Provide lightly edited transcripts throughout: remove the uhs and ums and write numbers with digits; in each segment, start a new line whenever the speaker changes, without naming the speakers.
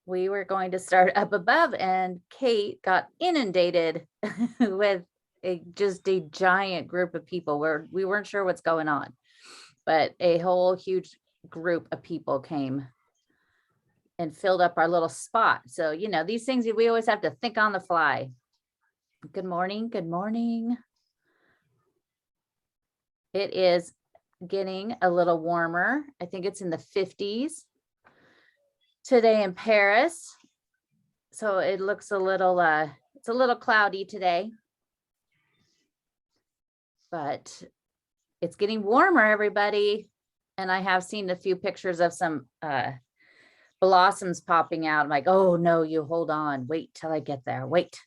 we were going to start up above, and Kate got inundated with just a giant group of people where we weren't sure what's going on, but a whole huge group of people came and filled up our little spot. So, you know, these things we always have to think on the fly. Good morning. Good morning. It is getting a little warmer. I think it's in the 50s today in Paris. So it looks a little, it's a little cloudy today, but it's getting warmer, everybody. And I have seen a few pictures of some blossoms popping out. I'm like, oh no, you hold on, wait till I get there, wait.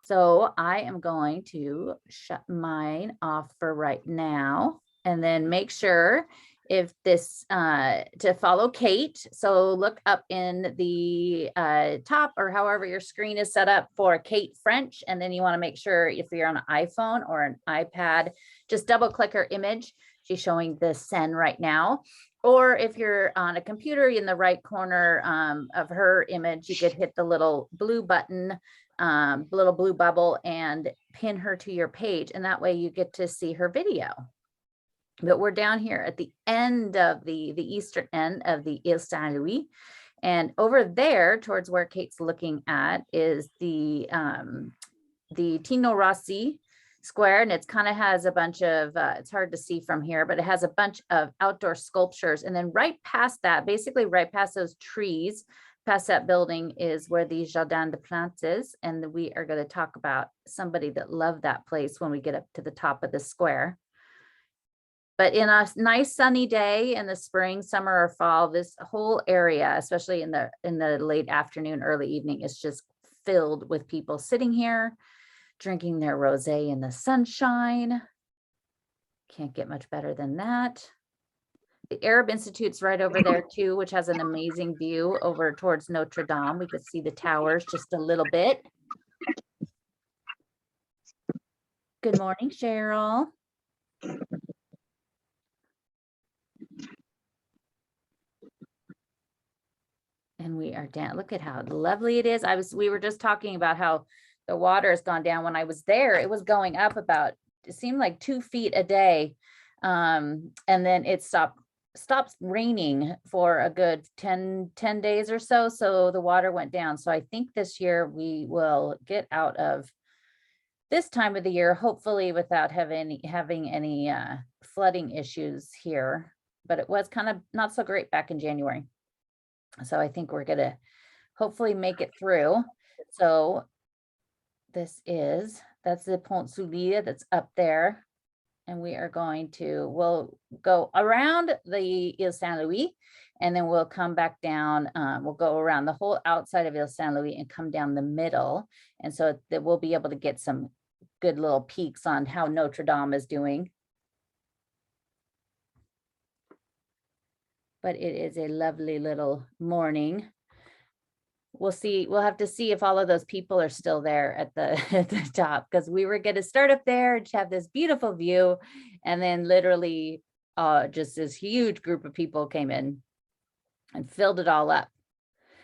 So I am going to shut mine off for right now, and then make sure if this to follow Kate. So look up in the top, or however your screen is set up, for Kate French. And then you want to make sure if you're on an iPhone or an iPad, just double click her image. She's showing the Sen right now. Or if you're on a computer, in the right corner of her image, you could hit the little blue button, little blue bubble, and pin her to your page. And that way you get to see her video. But we're down here at the end of the eastern end of the Ile Saint-Louis. And over there towards where Kate's looking at is the Tino Rossi square, and it's kind of has a bunch of it's hard to see from here, but it has a bunch of outdoor sculptures. And then right past that, basically right past those trees, past that building, is where the Jardin des Plantes is. And we are going to talk about somebody that loved that place when we get up to the top of the square. But in a nice sunny day in the spring, summer, or fall, this whole area, especially in the late afternoon, early evening, is just filled with people sitting here, drinking their rosé in the sunshine. Can't get much better than that. The Arab Institute's right over there too, which has an amazing view over towards Notre Dame. We could see the towers just a little bit. Good morning, Cheryl. And we are down. Look at how lovely it is. We were just talking about how the water has gone down. When I was there, it was going up about, it seemed like 2 feet a day. And then it stopped raining for a good 10 days or so. So the water went down. So I think this year we will get out of this time of the year, hopefully without having any flooding issues here. But it was kind of not so great back in January. So I think we're gonna hopefully make it through. So that's the Ponte Du Pont that's up there. And we are we'll go around the Ile Saint-Louis, and then we'll come back down. We'll go around the whole outside of Ile Saint-Louis and come down the middle. And so that we'll be able to get some good little peeks on how Notre Dame is doing. But it is a lovely little morning. We'll see. We'll have to see if all of those people are still there at the top, because we were going to start up there and have this beautiful view, and then literally just this huge group of people came in and filled it all up.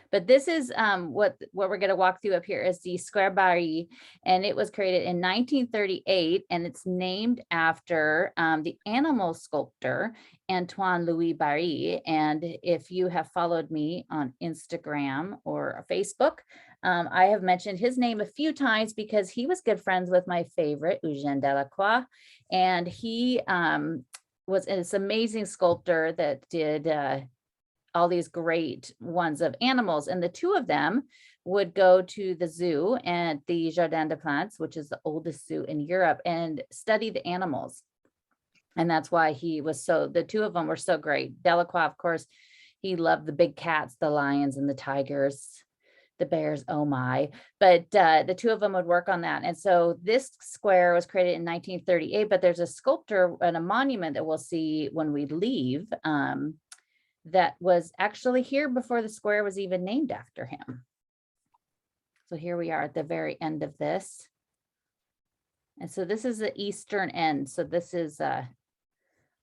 But this is what we're going to walk through up here is the Square Bari, and it was created in 1938, and it's named after the animal sculptor Antoine Louis Bari. And if you have followed me on Instagram or Facebook, I have mentioned his name a few times because he was good friends with my favorite Eugène Delacroix, and he was this amazing sculptor that did all these great ones of animals. And the two of them would go to the zoo and the Jardin des Plantes, which is the oldest zoo in Europe, and study the animals. And that's why the two of them were so great. Delacroix, of course, he loved the big cats, the lions and the tigers, the bears, oh my. But the two of them would work on that. And so this square was created in 1938, but there's a sculpture and a monument that we'll see when we leave that was actually here before the square was even named after him. So here we are at the very end of this. And so this is the eastern end. So this is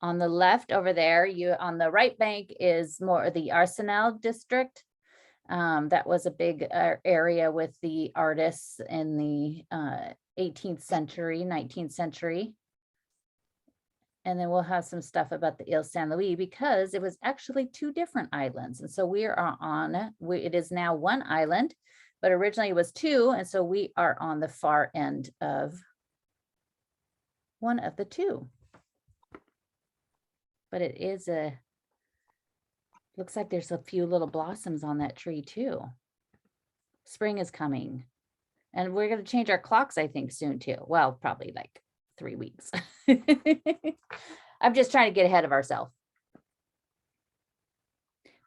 on the left over there. On the right bank is more the Arsenal district. That was a big area with the artists in the 18th century, 19th century. And then we'll have some stuff about the Ile Saint Louis because it was actually 2 different islands. And so we are on, it is now 1 island, but originally it was 2. And so we are on the far end of one of the 2. But it is looks like there's a few little blossoms on that tree too. Spring is coming. And we're going to change our clocks, I think, soon too. Well, probably like 3 weeks. I'm just trying to get ahead of ourselves.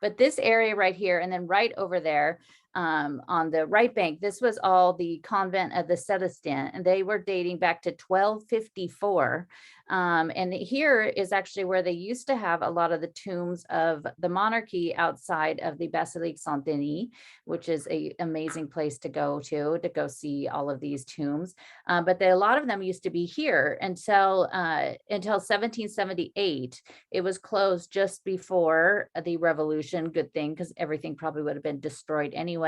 But this area right here, and then right over there on the right bank, this was all the convent of the Celestins, and they were dating back to 1254. And here is actually where they used to have a lot of the tombs of the monarchy outside of the Basilique Saint-Denis, which is an amazing place to go see all of these tombs. But a lot of them used to be here until 1778. It was closed just before the revolution. Good thing, because everything probably would have been destroyed anyway.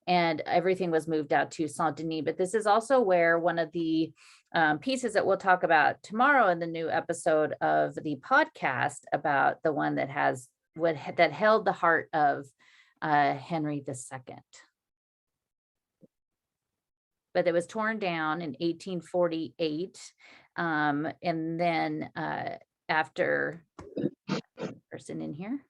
And everything was moved out to Saint-Denis. But this is also where one of the pieces that we'll talk about tomorrow in the new episode of the podcast about the one that that held the heart of Henry II. But it was torn down in 1848. And then after person in here.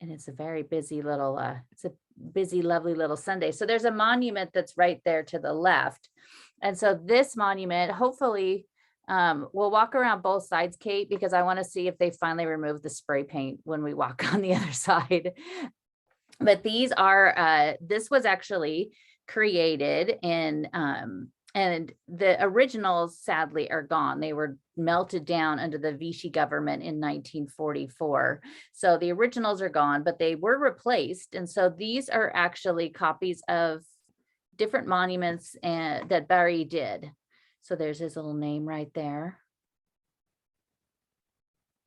And it's a very busy little, it's a busy, lovely little Sunday. So there's a monument that's right there to the left. And so this monument, hopefully, we'll walk around both sides, Kate, because I want to see if they finally remove the spray paint when we walk on the other side. But these are, this was actually created in, and the originals sadly are gone. They were melted down under the Vichy government in 1944. So the originals are gone, but they were replaced. And so these are actually copies of different monuments that Bari did. So there's his little name right there.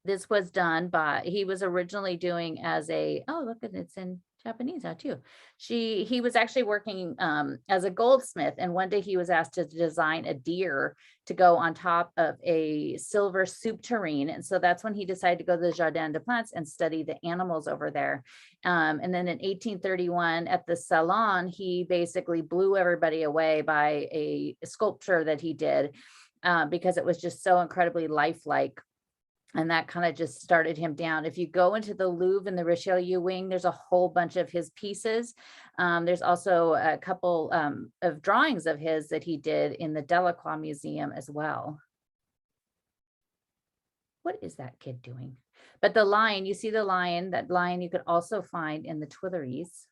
This was done by, he was originally doing as a, oh, look, it's in Japanese now too. He was actually working as a goldsmith, and one day he was asked to design a deer to go on top of a silver soup tureen. And so that's when he decided to go to the Jardin des Plantes and study the animals over there. And then in 1831 at the Salon, he basically blew everybody away by a sculpture that he did because it was just so incredibly lifelike. And that kind of just started him down. If you go into the Louvre in the Richelieu wing, there's a whole bunch of his pieces. There's also a couple of drawings of his that he did in the Delacroix Museum as well. What is that kid doing? But the lion, you see the lion, that lion you could also find in the Tuileries.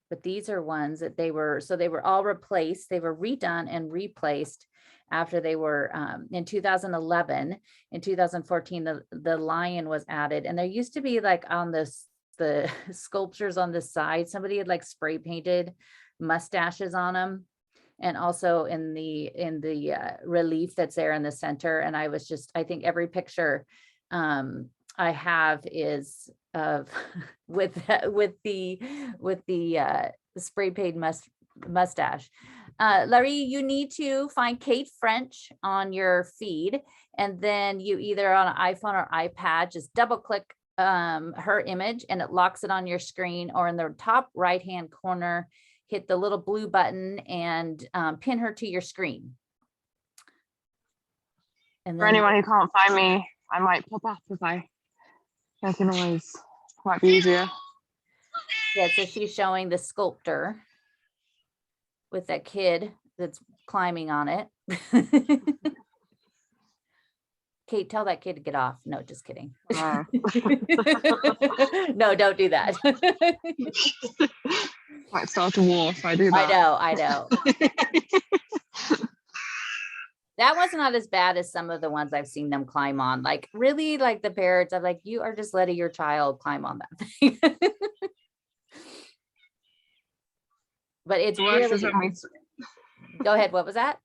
But these are ones that they were all replaced. They were redone and replaced after they were in 2011. In 2014, the lion was added. And there used to be like on the sculptures on the side, somebody had like spray painted mustaches on them. And also in the relief that's there in the center. And I think every picture I have is of with the spray painted mustache. Larry, you need to find Kate French on your feed, and then you either on an iPhone or iPad, just double click her image and it locks it on your screen, or in the top right hand corner, hit the little blue button and pin her to your screen. And
for anyone who can't find me, I might pop up if I make a noise. Might be easier.
Yeah, so she's showing the sculptor with that kid that's climbing on it. Kate, tell that kid to get off. No, just kidding. No, don't do that.
Might start a war if I do that.
I know. That was not as bad as some of the ones I've seen them climb on. Like really, like the parents, I'm like, you are just letting your child climb on that thing. But it's really, go ahead. What was that?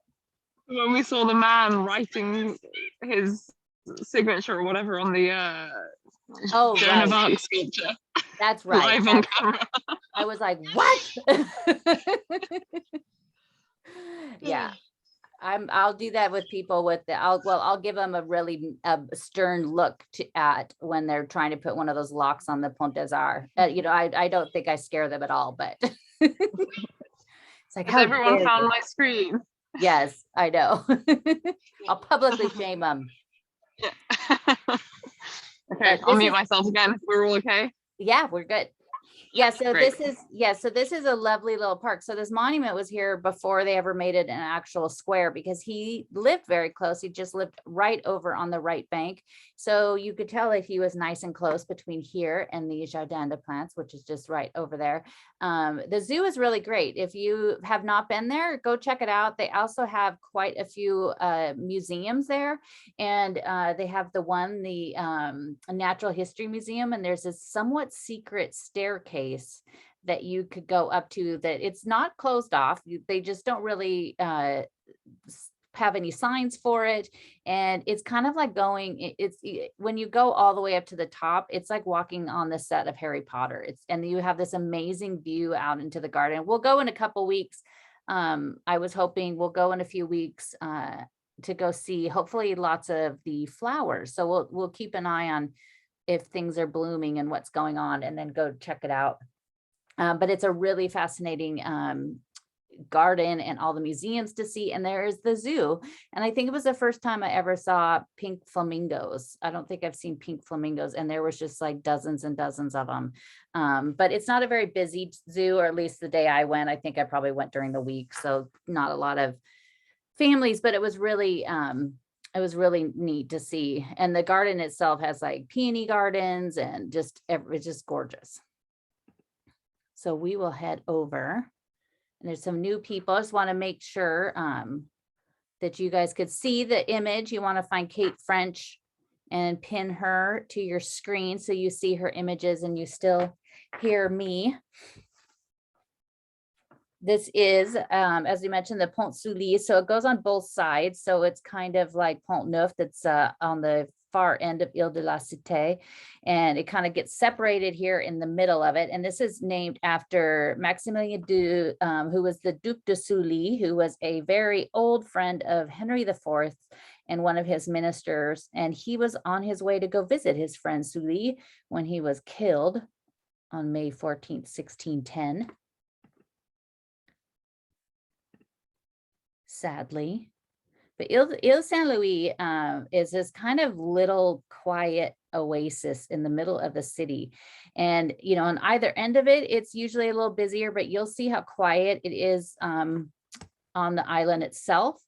when we saw the man writing his signature or whatever on the
Oh,
Joan of
right.
Arc sculpture
That's right.
live on camera.
I was like, what? Yeah. I'll do that with people with I'll give them a really stern look at when they're trying to put one of those locks on the Ponte Du Pont. I don't think I scare them at all, but it's like,
Has
how
everyone
dare
found
you?
my screen?
Yes, I know. I'll publicly shame them.
Yeah. Okay,
But
I'll
this
mute
is,
myself again. We're all okay.
yeah, we're good. Yeah, so
Great.
this is a lovely little park. So this monument was here before they ever made it an actual square, because he lived very close. He just lived right over on the right bank. So you could tell that he was nice and close between here and the Jardin des Plantes, which is just right over there. The zoo is really great. If you have not been there, go check it out. They also have quite a few museums there, and they have the Natural History Museum, and there's this somewhat secret staircase that you could go up to, that it's not closed off. They just don't really have any signs for it, and it's kind of like when you go all the way up to the top, it's like walking on the set of Harry Potter. And you have this amazing view out into the garden. We'll go in a couple weeks. I was hoping we'll go in a few weeks to go see hopefully lots of the flowers. So we'll keep an eye on if things are blooming and what's going on, and then go check it out. But it's a really fascinating garden and all the museums to see. And there's the zoo. And I think it was the first time I ever saw pink flamingos. I don't think I've seen pink flamingos, and there was just like dozens and dozens of them. But it's not a very busy zoo, or at least the day I went. I think I probably went during the week, so not a lot of families, but it was really neat to see. And the garden itself has like peony gardens, and it's just gorgeous. So we will head over, and there's some new people. I just want to make sure that you guys could see the image. You want to find Kate French and pin her to your screen so you see her images and you still hear me. This is, as we mentioned, the Pont Sully. So it goes on both sides. So it's kind of like Pont Neuf, that's on the far end of Ile de la Cité. And it kind of gets separated here in the middle of it. And this is named after Maximilien who was the Duc de Sully, who was a very old friend of Henry IV and one of his ministers. And he was on his way to go visit his friend Sully when he was killed on May 14th, 1610. Sadly. But Ile Saint Louis is this kind of little quiet oasis in the middle of the city. And, on either end of it, it's usually a little busier, but you'll see how quiet it is on the island itself,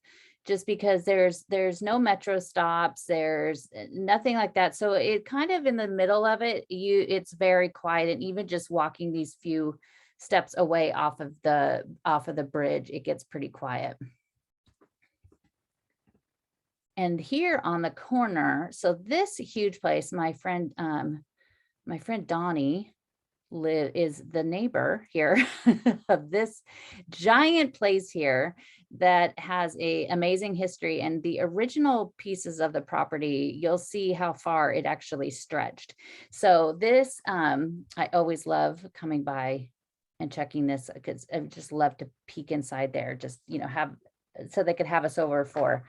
just because there's no metro stops, there's nothing like that. So it kind of in the middle of it, it's very quiet. And even just walking these few steps away off of the bridge, it gets pretty quiet. And here on the corner, so this huge place, my friend Donnie is the neighbor here of this giant place here that has a amazing history. And the original pieces of the property, you'll see how far it actually stretched. So this, I always love coming by and checking this, because I just love to peek inside there, just, so they could have us over for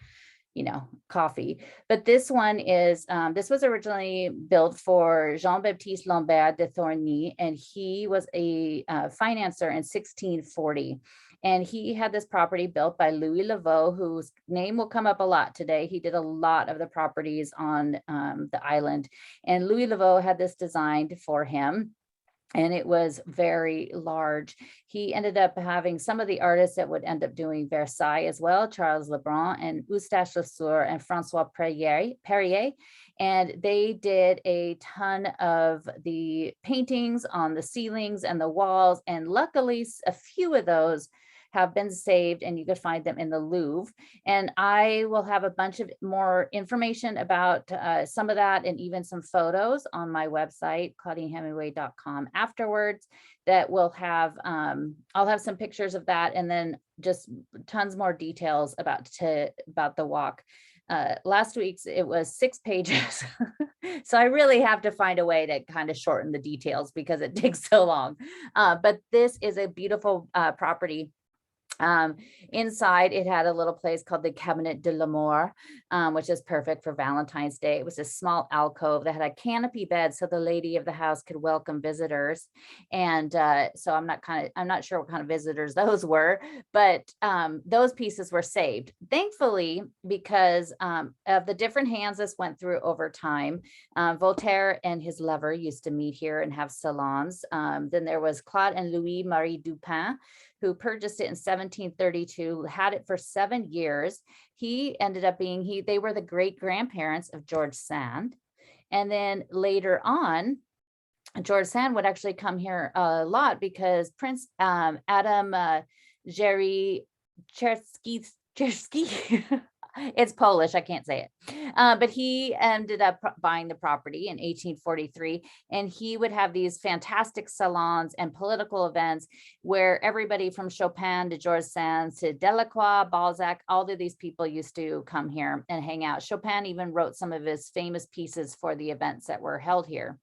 coffee. But this one is, this was originally built for Jean-Baptiste Lambert de Thorny, and he was a financier in 1640. And he had this property built by Louis Laveau, whose name will come up a lot today. He did a lot of the properties on the island. And Louis Laveau had this designed for him, and it was very large. He ended up having some of the artists that would end up doing Versailles as well, Charles Lebrun and Eustache Lesueur and Francois Perrier. And they did a ton of the paintings on the ceilings and the walls. And luckily, a few of those have been saved, and you can find them in the Louvre. And I will have a bunch of more information about some of that and even some photos on my website, ClaudineHemingway.com, afterwards, that will have, I'll have some pictures of that, and then just tons more details about the walk. Last week's, it was 6 pages. So I really have to find a way to kind of shorten the details because it takes so long. But this is a beautiful property. Inside, it had a little place called the Cabinet de l'Amour, which is perfect for Valentine's Day. It was a small alcove that had a canopy bed so the lady of the house could welcome visitors. And so I'm not sure what kind of visitors those were, but those pieces were saved, thankfully, because of the different hands this went through over time. Voltaire and his lover used to meet here and have salons. Then there was Claude and Louis Marie Dupin, who purchased it in 1732, had it for 7 years. He ended up being, they were the great grandparents of George Sand. And then later on, George Sand would actually come here a lot because Prince Adam Cherry it's Polish, I can't say it. But he ended up buying the property in 1843, and he would have these fantastic salons and political events where everybody from Chopin to George Sand to Delacroix, Balzac, all of these people used to come here and hang out. Chopin even wrote some of his famous pieces for the events that were held here.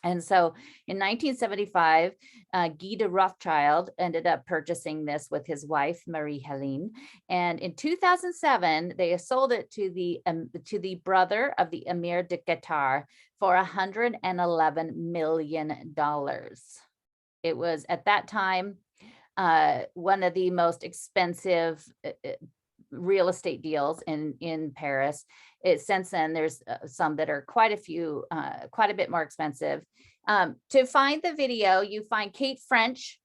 And so in 1975, Guy de Rothschild ended up purchasing this with his wife, Marie-Helene. And in 2007, they sold it to the brother of the Emir de Qatar for $111 million. It was at that time one of the most expensive real estate deals in Paris. Since then, there's some that are quite a bit more expensive. To find the video, you find Kate French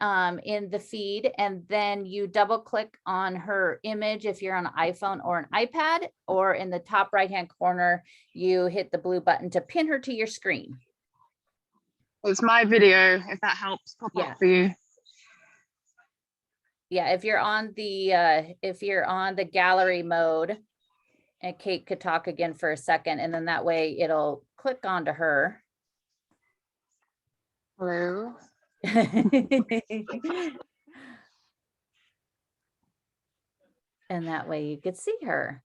in the feed, and then you double click on her image if you're on an iPhone or an iPad, or in the top right-hand corner, you hit the blue button to pin her to your screen.
It's my video, if that helps pop up for you.
Yeah, if you're on the gallery mode, and Kate could talk again for a second, and then that way it'll click onto her.
Hello.
And that way you could see her.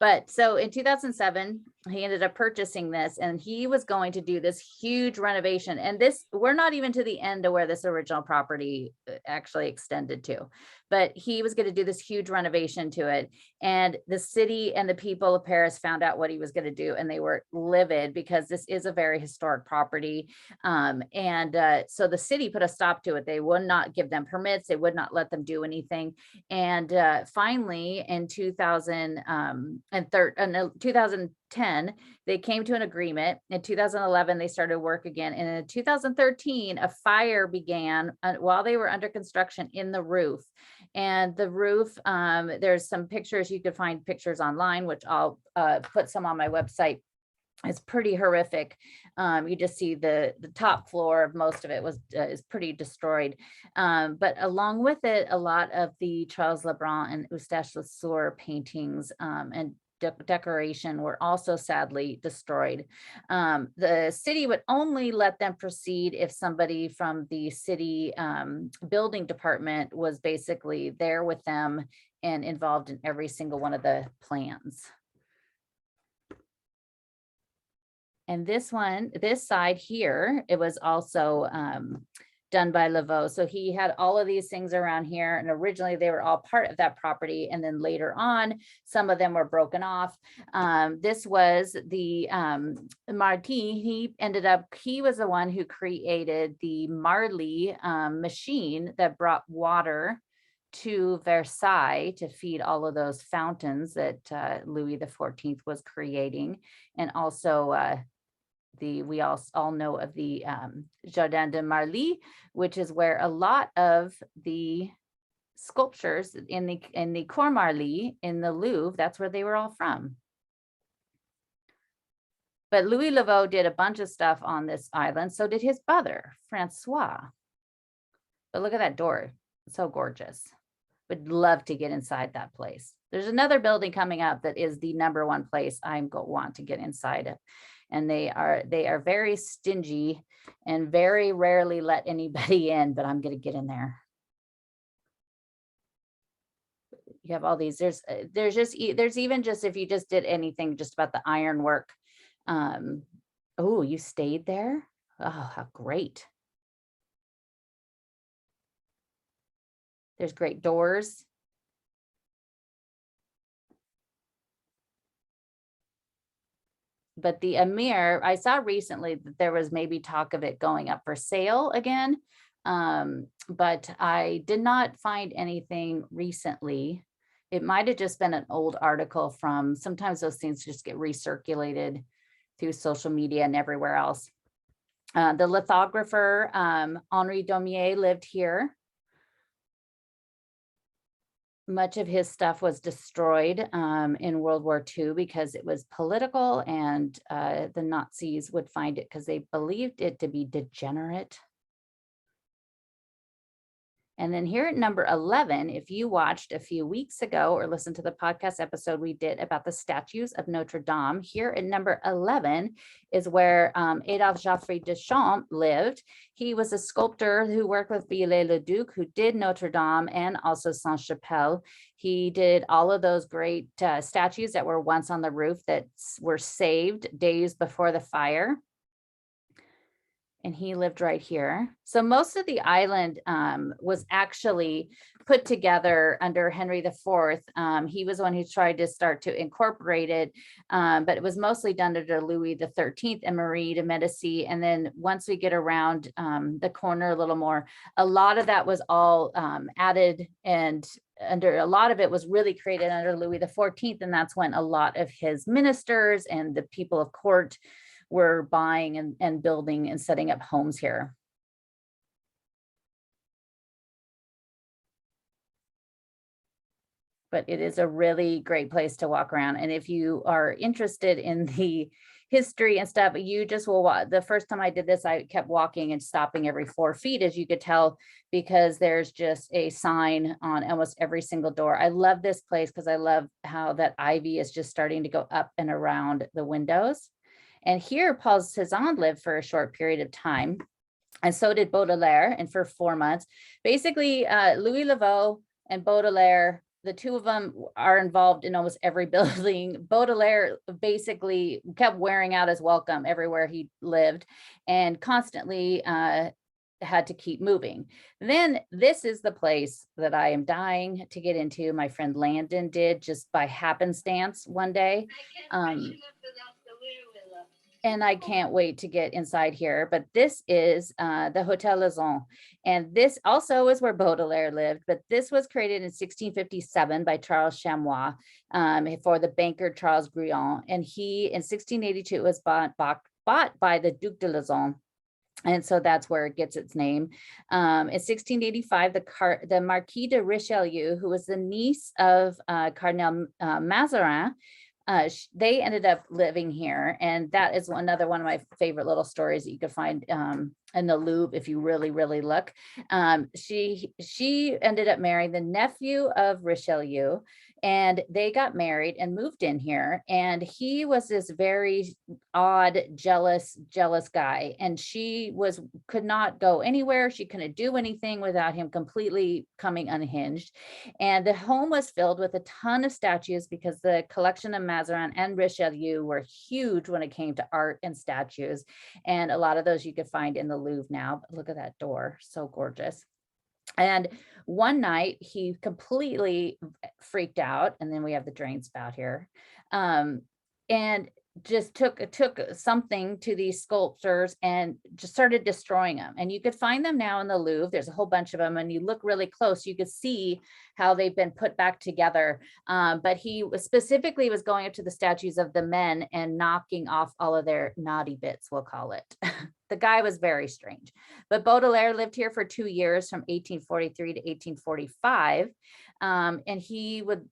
But so in 2007, he ended up purchasing this, and he was going to do this huge renovation. And this, we're not even to the end of where this original property actually extended to, but he was going to do this huge renovation to it. And the city and the people of Paris found out what he was going to do, and they were livid because this is a very historic property. So the city put a stop to it. They would not give them permits. They would not let them do anything. And finally, in 2010, they came to an agreement. In 2011, they started work again. And in 2013, a fire began while they were under construction in the roof. And the roof, there's some pictures, you could find pictures online, which I'll put some on my website. It's pretty horrific. You just see the top floor of most of it is pretty destroyed. But along with it, a lot of the Charles Lebrun and Eustache Lesueur paintings and decoration were also sadly destroyed. The city would only let them proceed if somebody from the city building department was basically there with them and involved in every single one of the plans. And this side here, it was also done by Laveau. So he had all of these things around here, and originally they were all part of that property. And then later on, some of them were broken off. This was the Martin. He was the one who created the Marly machine that brought water to Versailles to feed all of those fountains that Louis XIV was creating. And also we all know of the Jardin de Marly, which is where a lot of the sculptures in the Cour Marly in the Louvre, that's where they were all from. But Louis Laveau did a bunch of stuff on this island. So did his brother, Francois. But look at that door. So gorgeous. Would love to get inside that place. There's another building coming up that is the number one place want to get inside of. And they are very stingy and very rarely let anybody in, but I'm going to get in there. You have all these, there's even just, if you just did anything just about the ironwork. Oh, you stayed there? Oh, how great. There's great doors. But the Amir, I saw recently that there was maybe talk of it going up for sale again. But I did not find anything recently. It might have just been an old article from, sometimes those things just get recirculated through social media and everywhere else. The lithographer, Henri Daumier, lived here. Much of his stuff was destroyed in World War II because it was political, and the Nazis would find it because they believed it to be degenerate. And then here at number 11, if you watched a few weeks ago or listened to the podcast episode we did about the statues of Notre Dame, here at number 11 is where Adolphe Geoffroy Duchamp lived. He was a sculptor who worked with Viollet-le-Duc, who did Notre Dame and also Sainte-Chapelle. He did all of those great statues that were once on the roof that were saved days before the fire. And he lived right here. So most of the island was actually put together under Henry IV. He was one who tried to start to incorporate it, but it was mostly done under Louis XIII and Marie de Medici. And then once we get around the corner a little more, a lot of that was all added, and under a lot of it was really created under Louis XIV. And that's when a lot of his ministers and the people of court were buying and building and setting up homes here. But it is a really great place to walk around. And if you are interested in the history and stuff, you just will walk. The first time I did this, I kept walking and stopping every 4 feet, as you could tell, because there's just a sign on almost every single door. I love this place because I love how that ivy is just starting to go up and around the windows. And here, Paul Cézanne lived for a short period of time, and so did Baudelaire, and for 4 months. Basically, Louis Laveau and Baudelaire, the two of them are involved in almost every building. Baudelaire basically kept wearing out his welcome everywhere he lived, and constantly had to keep moving. Then this is the place that I am dying to get into. My friend Landon did just by happenstance one day. And I can't wait to get inside here. But this is the Hotel Lauzon. And this also is where Baudelaire lived, but this was created in 1657 by Charles Chamois for the banker Charles Gruyon. And he, in 1682, was bought by the Duc de Lauzon. And so that's where it gets its name. In 1685, the Marquis de Richelieu, who was the niece of Cardinal Mazarin, they ended up living here, and that is another one of my favorite little stories that you could find in the Louvre if you really look. She ended up marrying the nephew of Richelieu, and they got married and moved in here. And he was this very odd, jealous guy, and she could not go anywhere. She couldn't do anything without him completely coming unhinged. And the home was filled with a ton of statues because the collection of Mazarin and Richelieu were huge when it came to art and statues. And a lot of those you could find in the Louvre now. But look at that door, so gorgeous. And one night he completely freaked out, and then we have the drain spout here, and just took something to these sculptures and just started destroying them. And you could find them now in the Louvre. There's a whole bunch of them, and you look really close, you could see how they've been put back together. But he specifically was going up to the statues of the men and knocking off all of their naughty bits, we'll call it. The guy was very strange. But Baudelaire lived here for 2 years, from 1843 to 1845. And he would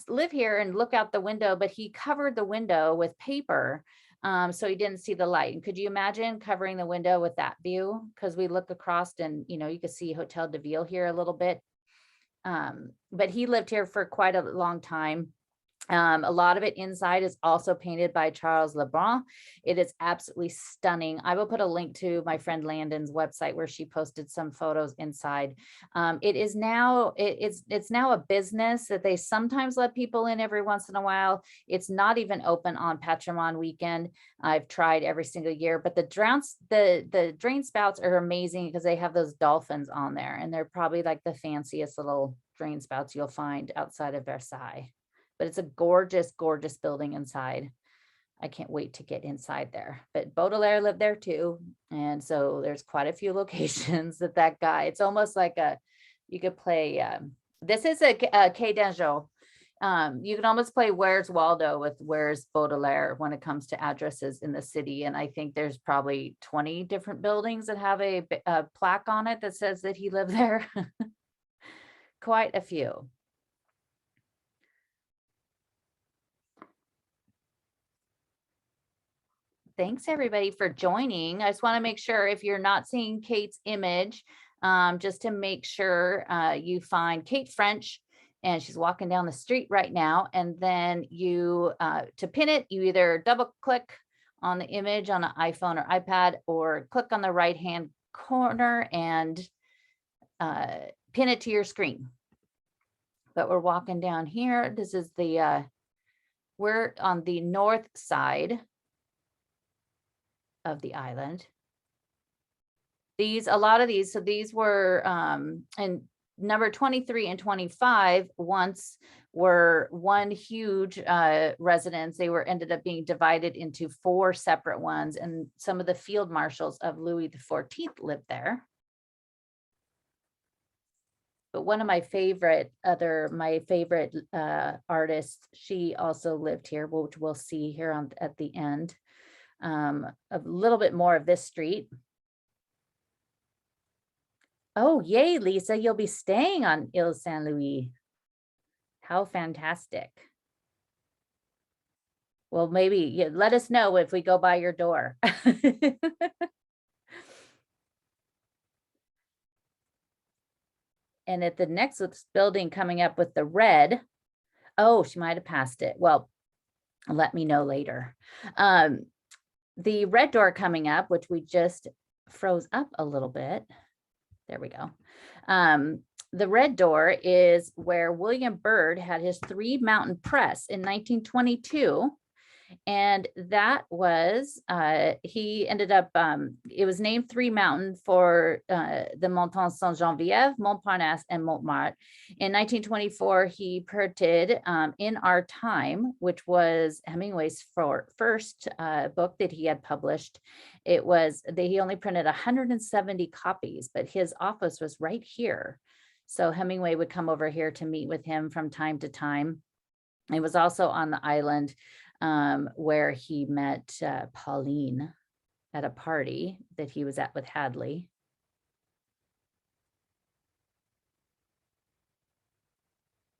live here and look out the window, but he covered the window with paper, so he didn't see the light. And could you imagine covering the window with that view? Because we look across and, you could see Hotel de Ville here a little bit. But he lived here for quite a long time. A lot of it inside is also painted by Charles Lebrun. It is absolutely stunning. I will put a link to my friend Landon's website where she posted some photos inside. It is now, it's now a business that they sometimes let people in every once in a while. It's not even open on Patrimon weekend. I've tried every single year, but the drain spouts are amazing because they have those dolphins on there, and they're probably like the fanciest little drain spouts you'll find outside of Versailles. But it's a gorgeous, gorgeous building inside. I can't wait to get inside there. But Baudelaire lived there too. And so there's quite a few locations that guy, it's almost like you could play, this is a Quai d'Angel. You can almost play Where's Waldo with Where's Baudelaire when it comes to addresses in the city. And I think there's probably 20 different buildings that have a plaque on it that says that he lived there. Quite a few. Thanks everybody for joining. I just want to make sure if you're not seeing Kate's image, just to make sure you find Kate French, and she's walking down the street right now. And then you, to pin it, you either double click on the image on an iPhone or iPad, or click on the right-hand corner and pin it to your screen. But we're walking down here. This is the, we're on the north side of the island. A lot of these, so these were, and number 23 and 25 once were one huge residence. They ended up being divided into 4 separate ones, and some of the field marshals of Louis XIV lived there. But one of my favorite artists, she also lived here, which we'll see here at the end. A little bit more of this street. Oh, yay, Lisa, you'll be staying on Ile Saint-Louis. How fantastic. Well, maybe let us know if we go by your door. And at the next building coming up with the red, oh, she might have passed it. Well, let me know later. The red door coming up, which we just froze up a little bit. There we go. The red door is where William Byrd had his 3 Mountain Press in 1922. And that was, he ended up, it was named 3 Mountain for the Montant Saint-Geneviève, Montparnasse, and Montmartre. In 1924, he printed In Our Time, which was Hemingway's first book that he had published. It was, he only printed 170 copies, but his office was right here. So Hemingway would come over here to meet with him from time to time. It was also on the island where he met Pauline at a party that he was at with Hadley.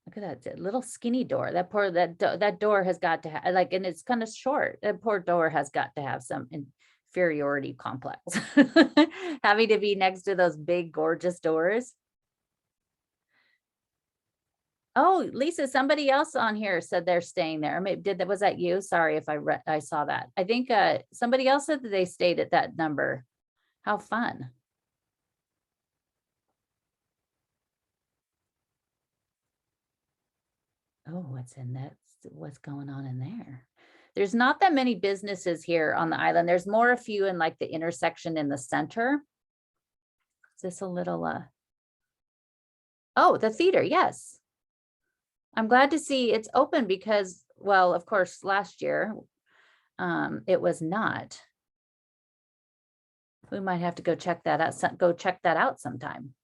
Look at that little skinny door. That door has got to have, like, and it's kind of short. That poor door has got to have some inferiority complex, having to be next to those big, gorgeous doors. Oh, Lisa, somebody else on here said they're staying there. Maybe was that you? Sorry if I saw that. I think somebody else said that they stayed at that number. How fun. Oh, what's going on in there? There's not that many businesses here on the island. There's a few in like the intersection in the center. Is this a little oh, the theater, yes. I'm glad to see it's open because, well, of course, last year it was not. We might have to go check that out, sometime.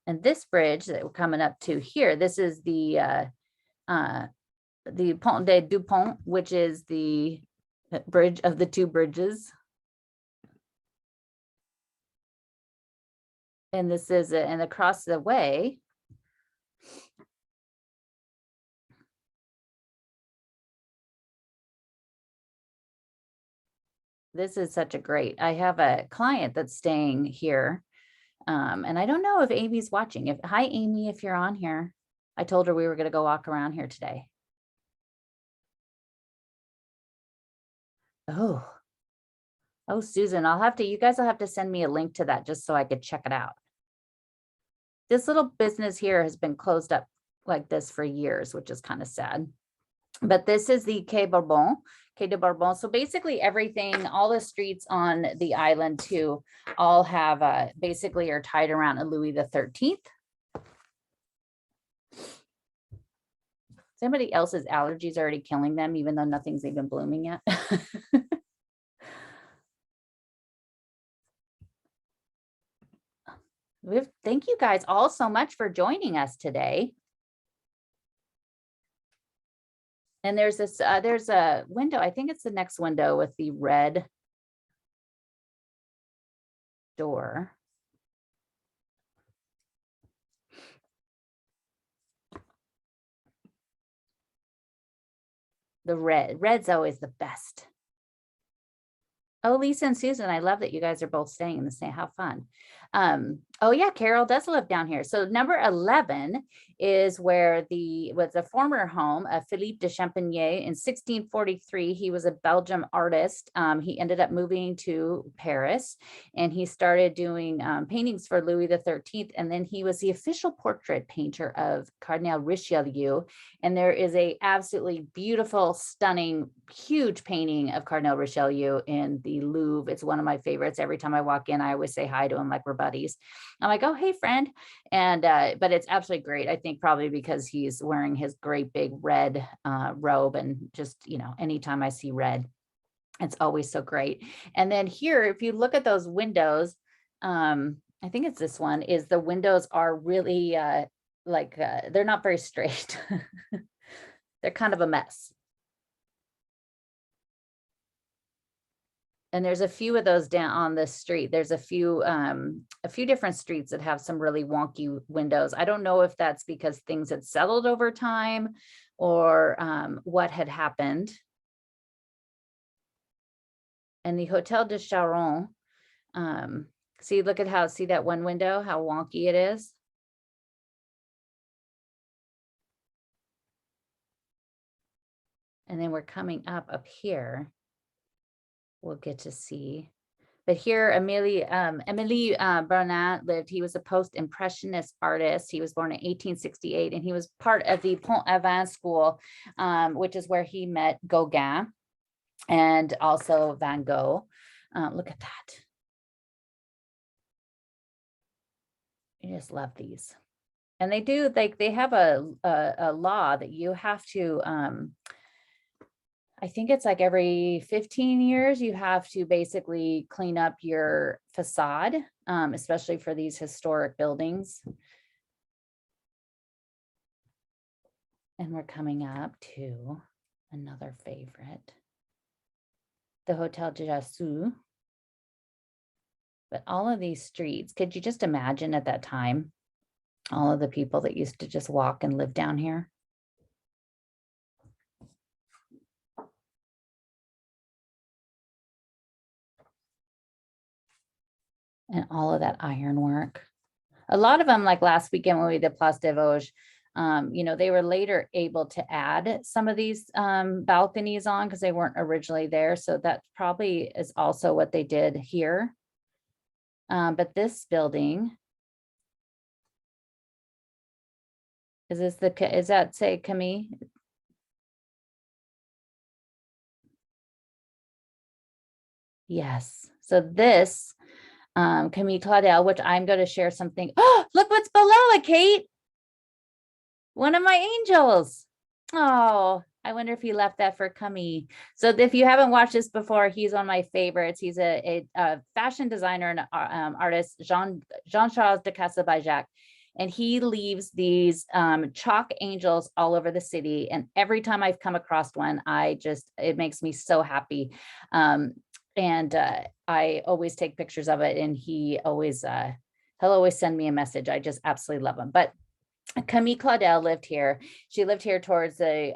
And this bridge that we're coming up to here, this is the Ponte Du Pont, which is the bridge of the 2 bridges. And this is and across the way. This is such a great, I have a client that's staying here And I don't know if Amy's watching. Hi, Amy, if you're on here. I told her we were going to go walk around here today. Oh, Susan, you guys will have to send me a link to that just so I could check it out. This little business here has been closed up like this for years, which is kind of sad. But this is the Quai de Bourbon. So basically everything, all the streets on the island too, all have basically are tied around a Louis the 13th. Somebody else's allergies already killing them, even though nothing's even blooming yet. Thank you guys all so much for joining us today. And there's a window, I think it's the next window with the red door. The red's always the best. Oh, Lisa and Susan, I love that you guys are both staying in the same, how fun. Oh yeah, Carol does live down here. So number 11 is where was the former home of Philippe de Champigny in 1643. He was a Belgian artist. He ended up moving to Paris and he started doing paintings for Louis the 13th. And then he was the official portrait painter of Cardinal Richelieu. And there is a absolutely beautiful, stunning, huge painting of Cardinal Richelieu in the Louvre. It's one of my favorites. Every time I walk in, I always say hi to him like we're buddies. I'm like, oh, hey, friend. And but it's absolutely great. I think probably because he's wearing his great big red robe, and just, you know, anytime I see red, it's always so great. And then here, if you look at those windows, I think it's this one, is the windows are really they're not very straight. They're kind of a mess. And there's a few of those down on this street. There's a few different streets that have some really wonky windows. I don't know if that's because things had settled over time or what had happened. And the Hotel de Charon, see that one window, how wonky it is. And then we're coming up here. We'll get to see. But here, Emile Bernat lived. He was a post-impressionist artist. He was born in 1868, and he was part of the Pont du Pont school, which is where he met Gauguin and also Van Gogh. Look at that. I just love these. And they have a law that you have to, I think it's like every 15 years, you have to basically clean up your facade, especially for these historic buildings. And we're coming up to another favorite, the Hotel de Zou. But all of these streets, could you just imagine at that time, all of the people that used to just walk and live down here? And all of that ironwork. A lot of them, like last weekend when we did Place des Vosges, you know, they were later able to add some of these balconies on because they weren't originally there. So that probably is also what they did here. But this building, is that say Camille? Yes. So this Camille Claudel, which I'm going to share something. Oh, look what's below it, Kate. One of my angels. Oh, I wonder if he left that for Camille. So if you haven't watched this before, he's one of my favorites. He's a fashion designer and artist, Jean-Charles de Castelbajac. And he leaves these chalk angels all over the city. And every time I've come across one, it makes me so happy. And I always take pictures of it, and he'll always send me a message. I just absolutely love him. But Camille Claudel lived here. She lived here towards the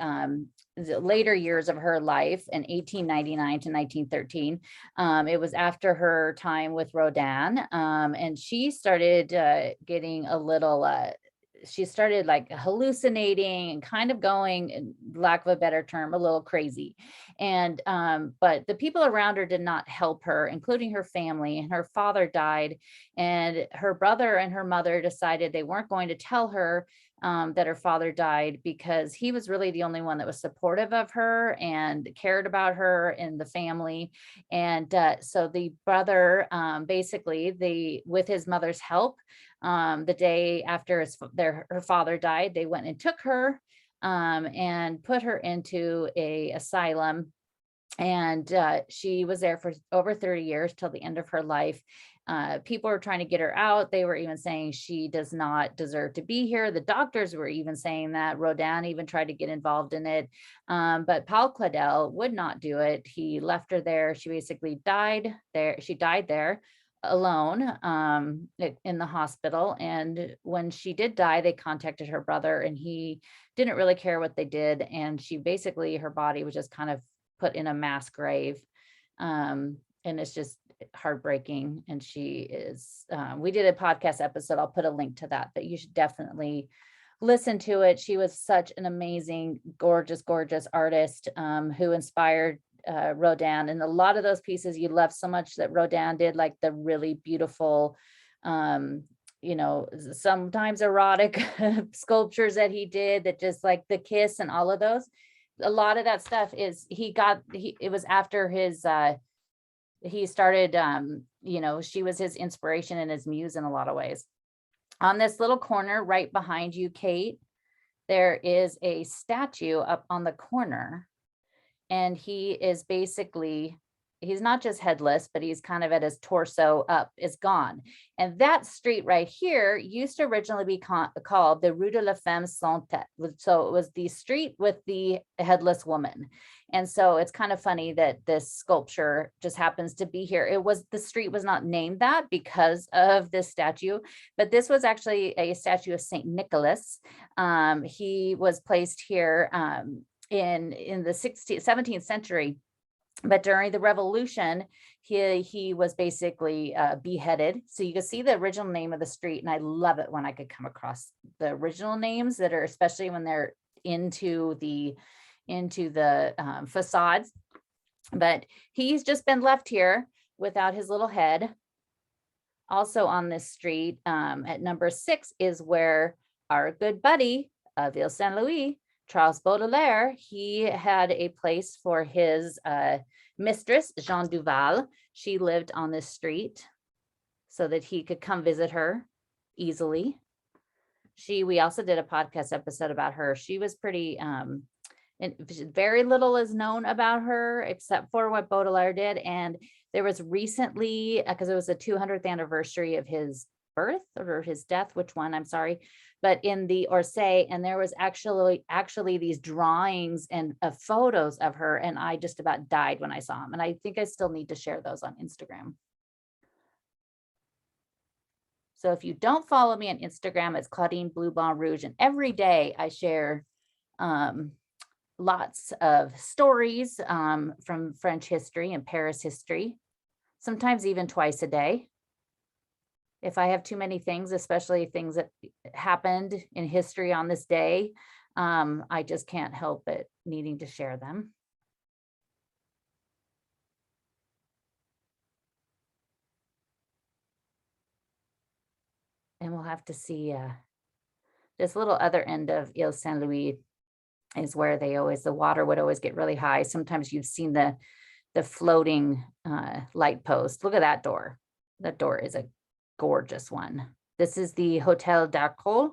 later years of her life in 1899 to 1913. It was after her time with Rodin, and she started getting a little, she started like hallucinating and kind of going, in lack of a better term, a little crazy. And but the people around her did not help her, including her family. And her father died, and her brother and her mother decided they weren't going to tell her that her father died, because he was really the only one that was supportive of her and cared about her and the family. And so the brother, basically, with his mother's help, the day after her father died, they went and took her and put her into a asylum. And she was there for over 30 years till the end of her life. People were trying to get her out. They were even saying she does not deserve to be here. The doctors were even saying that. Rodin even tried to get involved in it. But Paul Claudel would not do it. He left her there. She basically died there. She died there alone in the hospital. And when she did die, they contacted her brother, and he didn't really care what they did. And she basically, her body was just kind of put in a mass grave. And it's just heartbreaking. And she is, we did a podcast episode. I'll put a link to that, but you should definitely listen to it. She was such an amazing, gorgeous, gorgeous artist who inspired Rodin. And a lot of those pieces you love so much that Rodin did, like the really beautiful, sometimes erotic sculptures that he did, that just like the kiss and all of those. A lot of that stuff is it was after his he started she was his inspiration and his muse in a lot of ways. On this little corner right behind you, Kate, there is a statue up on the corner, and he is basically, he's not just headless, but he's kind of at his torso up is gone. And that street right here used to originally be called the Rue de la Femme sans tête. So it was the street with the headless woman. And so it's kind of funny that this sculpture just happens to be here. The street was not named that because of this statue, but this was actually a statue of Saint Nicholas. He was placed here in the 17th century. But during the revolution, he was basically beheaded. So you can see the original name of the street. And I love it when I could come across the original names that are, especially when they're into the facades. But he's just been left here without his little head. Also on this street at number 6 is where our good buddy Ville Saint Louis, Charles Baudelaire, he had a place for his mistress, Jeanne Duval. She lived on this street so that he could come visit her easily. We also did a podcast episode about her. She was pretty, and very little is known about her except for what Baudelaire did. And there was recently, because it was the 200th anniversary of his birth or his death, which one, I'm sorry, but in the Orsay, and there was actually these drawings and photos of her, and I just about died when I saw them. And I think I still need to share those on Instagram. So if you don't follow me on Instagram, it's Claudine Blue Bon Rouge, and every day I share lots of stories from French history and Paris history, sometimes even twice a day. If I have too many things, especially things that happened in history on this day, I just can't help but needing to share them. And we'll have to see this little other end of Ile Saint Louis is where the water would always get really high. Sometimes you've seen the floating light post. Look at that door. That door is a gorgeous one. This is the Hotel d'Arcole.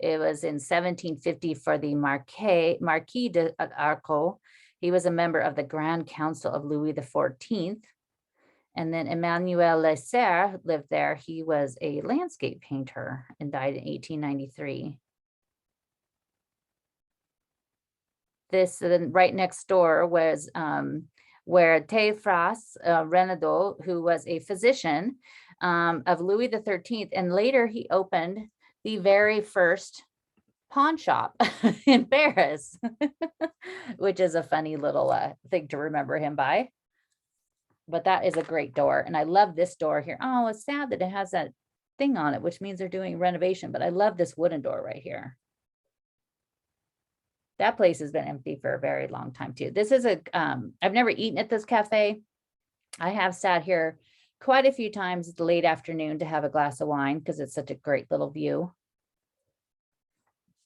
It was in 1750 for the Marquis d'Arcole. He was a member of the Grand Council of Louis XIV. And then Emmanuel Lesser lived there. He was a landscape painter and died in 1893. This right next door was where Theophras Renaudot, who was a physician of Louis XIII, and later he opened the very first pawn shop in Paris, which is a funny little thing to remember him by. But that is a great door. And I love this door here. Oh, it's sad that it has that thing on it, which means they're doing renovation, but I love this wooden door right here. That place has been empty for a very long time too. This is I've never eaten at this cafe. I have sat here quite a few times late afternoon to have a glass of wine because it's such a great little view.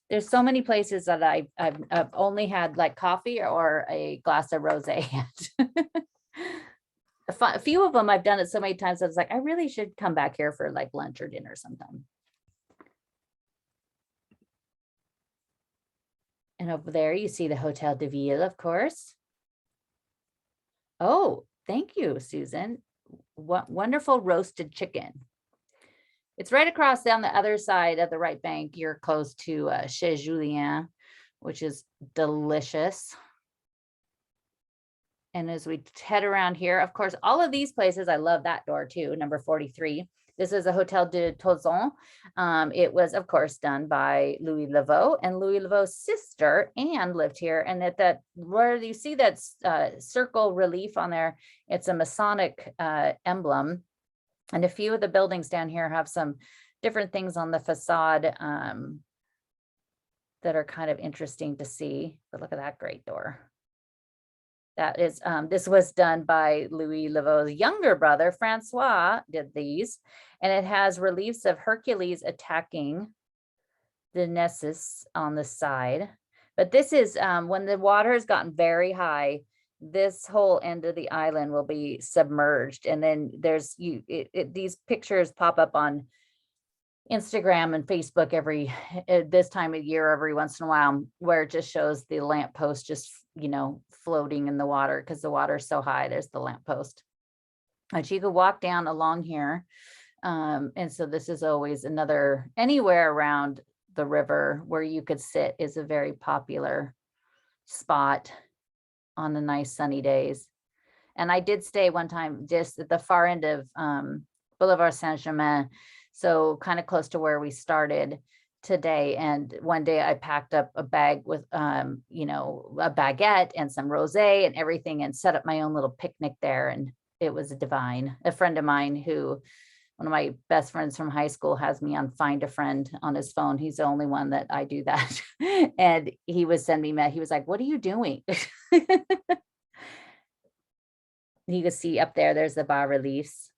There's so many places that I've only had like coffee or a glass of rosé at. A few of them I've done it so many times. I was like, I really should come back here for like lunch or dinner sometime. And over there, you see the Hotel de Ville, of course. Oh, thank you, Susan. What wonderful roasted chicken. It's right across down the other side of the right bank. You're close to Chez Julien, which is delicious. And as we head around here, of course, all of these places, I love that door too, number 43. This is a Hotel de Tozo. It was, of course, done by Louis Laveau, and Louis Laveau's sister, Anne, lived here. And that where you see that circle relief on there, it's a Masonic emblem. And a few of the buildings down here have some different things on the facade that are kind of interesting to see. But look at that great door. That is, this was done by Louis Laveau's younger brother, Francois, did these. And it has reliefs of Hercules attacking the Nessus on the side. But this is, when the water has gotten very high, this whole end of the island will be submerged. And then there's, these pictures pop up on Instagram and Facebook this time of year, every once in a while, where it just shows the lamppost just, floating in the water because the water is so high. There's the lamppost. And you could walk down along here. And so this is always anywhere around the river where you could sit is a very popular spot on the nice sunny days. And I did stay one time just at the far end of Boulevard Saint-Germain, so kind of close to where we started today. And one day I packed up a bag with, a baguette and some rosé and everything and set up my own little picnic there. And it was divine. A friend of mine one of my best friends from high school has me on Find a Friend on his phone. He's the only one that I do that. And he was sending me, he was like, what are you doing? You can see up there's the bas reliefs.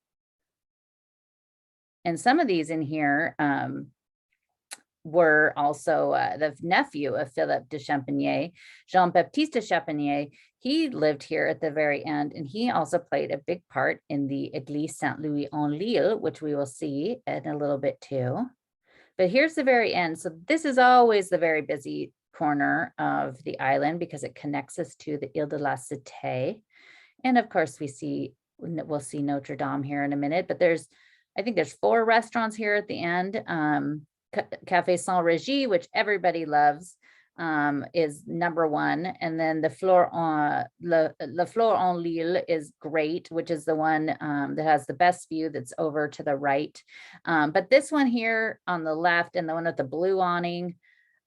And some of these in here were also the nephew of Philippe de Champigny, Jean-Baptiste de Champigny. He lived here at the very end, and he also played a big part in the Église Saint-Louis-en-Lille, which we will see in a little bit too. But here's the very end. So this is always the very busy corner of the island because it connects us to the Ile de la Cité. And of course, we'll see Notre Dame here in a minute, but I think there's 4 restaurants here at the end. Café Saint Régis, which everybody loves, is number 1. And then the Fleur en Lille is great, which is the one that has the best view that's over to the right. But this one here on the left and the one with the blue awning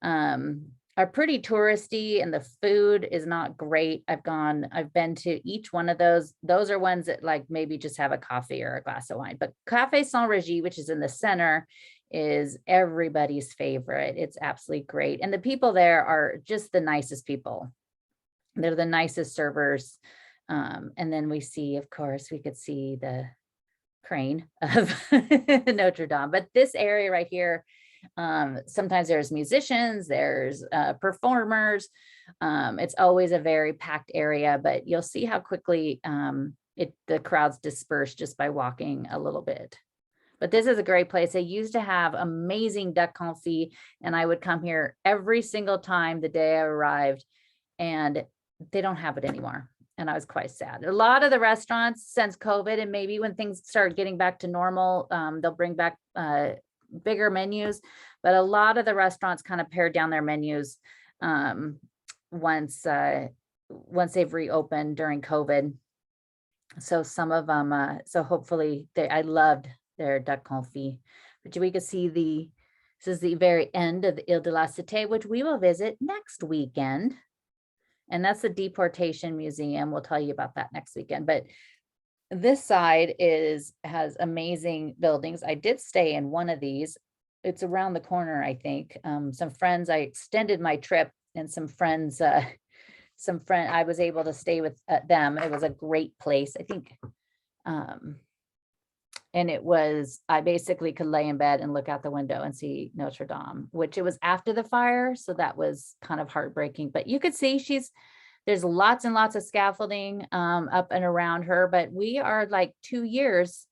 are pretty touristy, and the food is not great. I've been to each one of those. Those are ones that like maybe just have a coffee or a glass of wine. But Café Saint Régis, which is in the center, is everybody's favorite. It's absolutely great. And the people there are just the nicest people. They're the nicest servers. And then we see, of course, we could see the crane of Notre Dame. But this area right here, sometimes there's musicians, there's performers. It's always a very packed area, but you'll see how quickly the crowds disperse just by walking a little bit. But this is a great place. They used to have amazing duck confit, and I would come here every single time the day I arrived, and they don't have it anymore. And I was quite sad. A lot of the restaurants since COVID, and maybe when things start getting back to normal, they'll bring back bigger menus, but a lot of the restaurants kind of pared down their menus once they've reopened during COVID. So some of them, so hopefully I loved their duck confit, but we could see This is the very end of the Ile de la Cité, which we will visit next weekend. And that's the Deportation Museum. We'll tell you about that next weekend. But this side has amazing buildings. I did stay in one of these. It's around the corner, I think. Some friends, I extended my trip, and some friends, I was able to stay with them. It was a great place, I think. And I basically could lay in bed and look out the window and see Notre Dame, which it was after the fire. So that was kind of heartbreaking, but you could see there's lots and lots of scaffolding up and around her, but we are like 2 years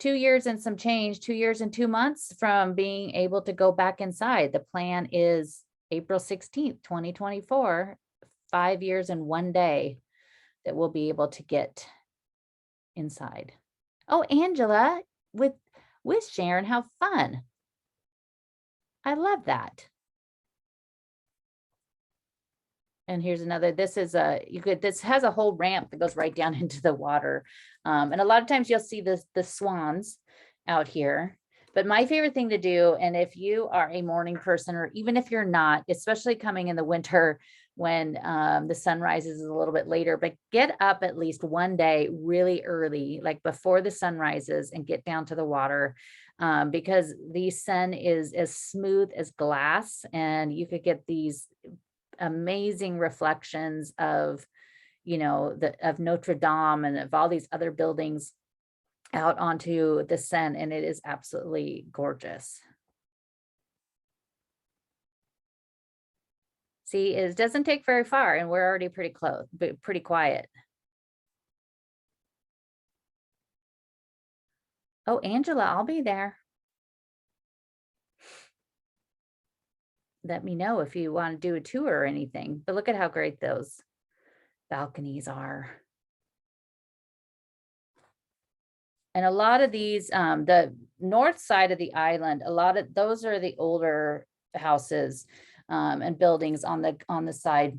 and some change, 2 years and 2 months from being able to go back inside. The plan is April 16th, 2024, 5 years and 1 day that we'll be able to get inside. Oh, Angela with Sharon, how fun. I love that. And here's another, this has a whole ramp that goes right down into the water. And a lot of times you'll see the swans out here. But my favorite thing to do, and if you are a morning person, or even if you're not, especially coming in the winter when the sun rises a little bit later, but get up at least 1 day really early, like before the sun rises, and get down to the water, because the sun is as smooth as glass, and you could get these amazing reflections of, of Notre Dame and of all these other buildings out onto the Seine, and it is absolutely gorgeous. See, it doesn't take very far, and we're already pretty close, but pretty quiet. Oh, Angela, I'll be there. Let me know if you want to do a tour or anything. But look at how great those balconies are. And a lot of these, the north side of the island, a lot of those are the older houses and buildings on the side.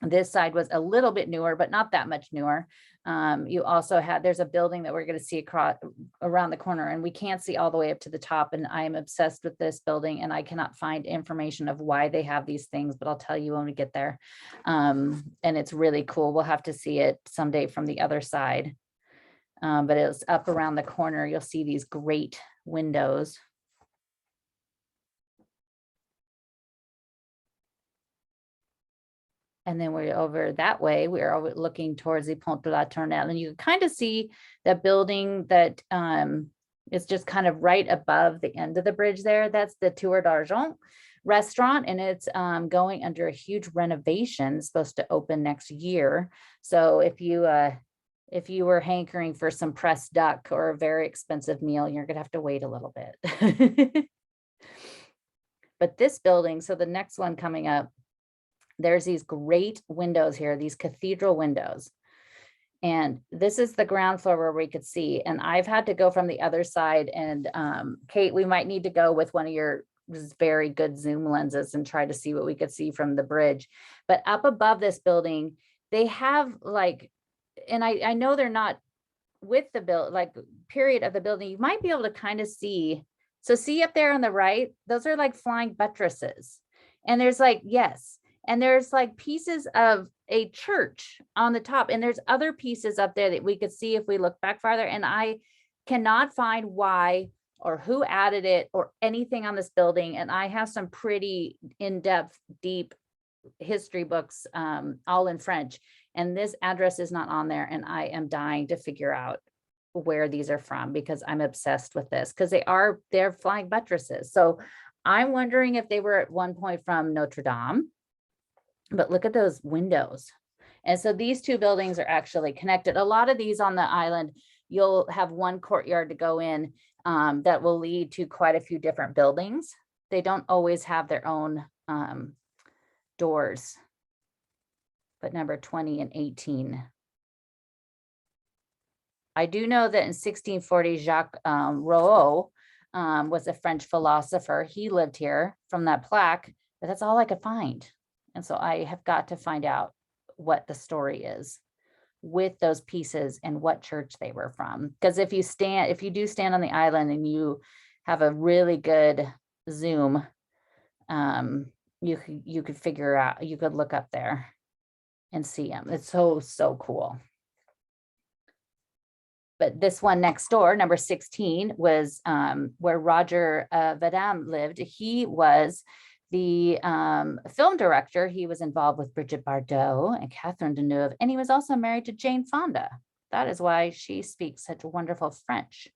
This side was a little bit newer, but not that much newer. You also there's a building that we're going to see around the corner, and we can't see all the way up to the top. And I am obsessed with this building, and I cannot find information of why they have these things, but I'll tell you when we get there. And it's really cool. We'll have to see it someday from the other side. But it's up around the corner. You'll see these great windows. And then we're over that way. We're over looking towards the Ponte de la Tournelle, and you can kind of see the building that is just kind of right above the end of the bridge there. That's the Tour d'Argent restaurant, and it's going under a huge renovation. It's supposed to open next year. So if you were hankering for some pressed duck or a very expensive meal, you're gonna have to wait a little bit. But this building, so the next one coming up, there's these great windows here, these cathedral windows. And this is the ground floor where we could see. And I've had to go from the other side. And Kate, we might need to go with one of your very good zoom lenses and try to see what we could see from the bridge. But up above this building, they have like, and I know they're not with the period of the building, you might be able to kind of see. So see up there on the right, those are like flying buttresses. And there's like, yes. And there's like pieces of a church on the top, and there's other pieces up there that we could see if we look back farther. And I cannot find why or who added it or anything on this building. And I have some pretty in-depth, deep history books, all in French. And this address is not on there. And I am dying to figure out where these are from, because I'm obsessed with this, because they're flying buttresses. So I'm wondering if they were at one point from Notre Dame. But look at those windows. And so these two buildings are actually connected. A lot of these on the island, you'll have one courtyard to go in that will lead to quite a few different buildings. They don't always have their own doors. But number 20 and 18. I do know that in 1640, Jacques Rouault was a French philosopher. He lived here from that plaque, but that's all I could find. And so I have got to find out what the story is with those pieces and what church they were from. Because if you do stand on the island and you have a really good Zoom, you could figure out, you could look up there and see them. It's so cool. But this one next door, number 16, was where Roger Vadam lived. He was the film director. He was involved with Brigitte Bardot and Catherine Deneuve, and he was also married to Jane Fonda. That is why she speaks such wonderful French.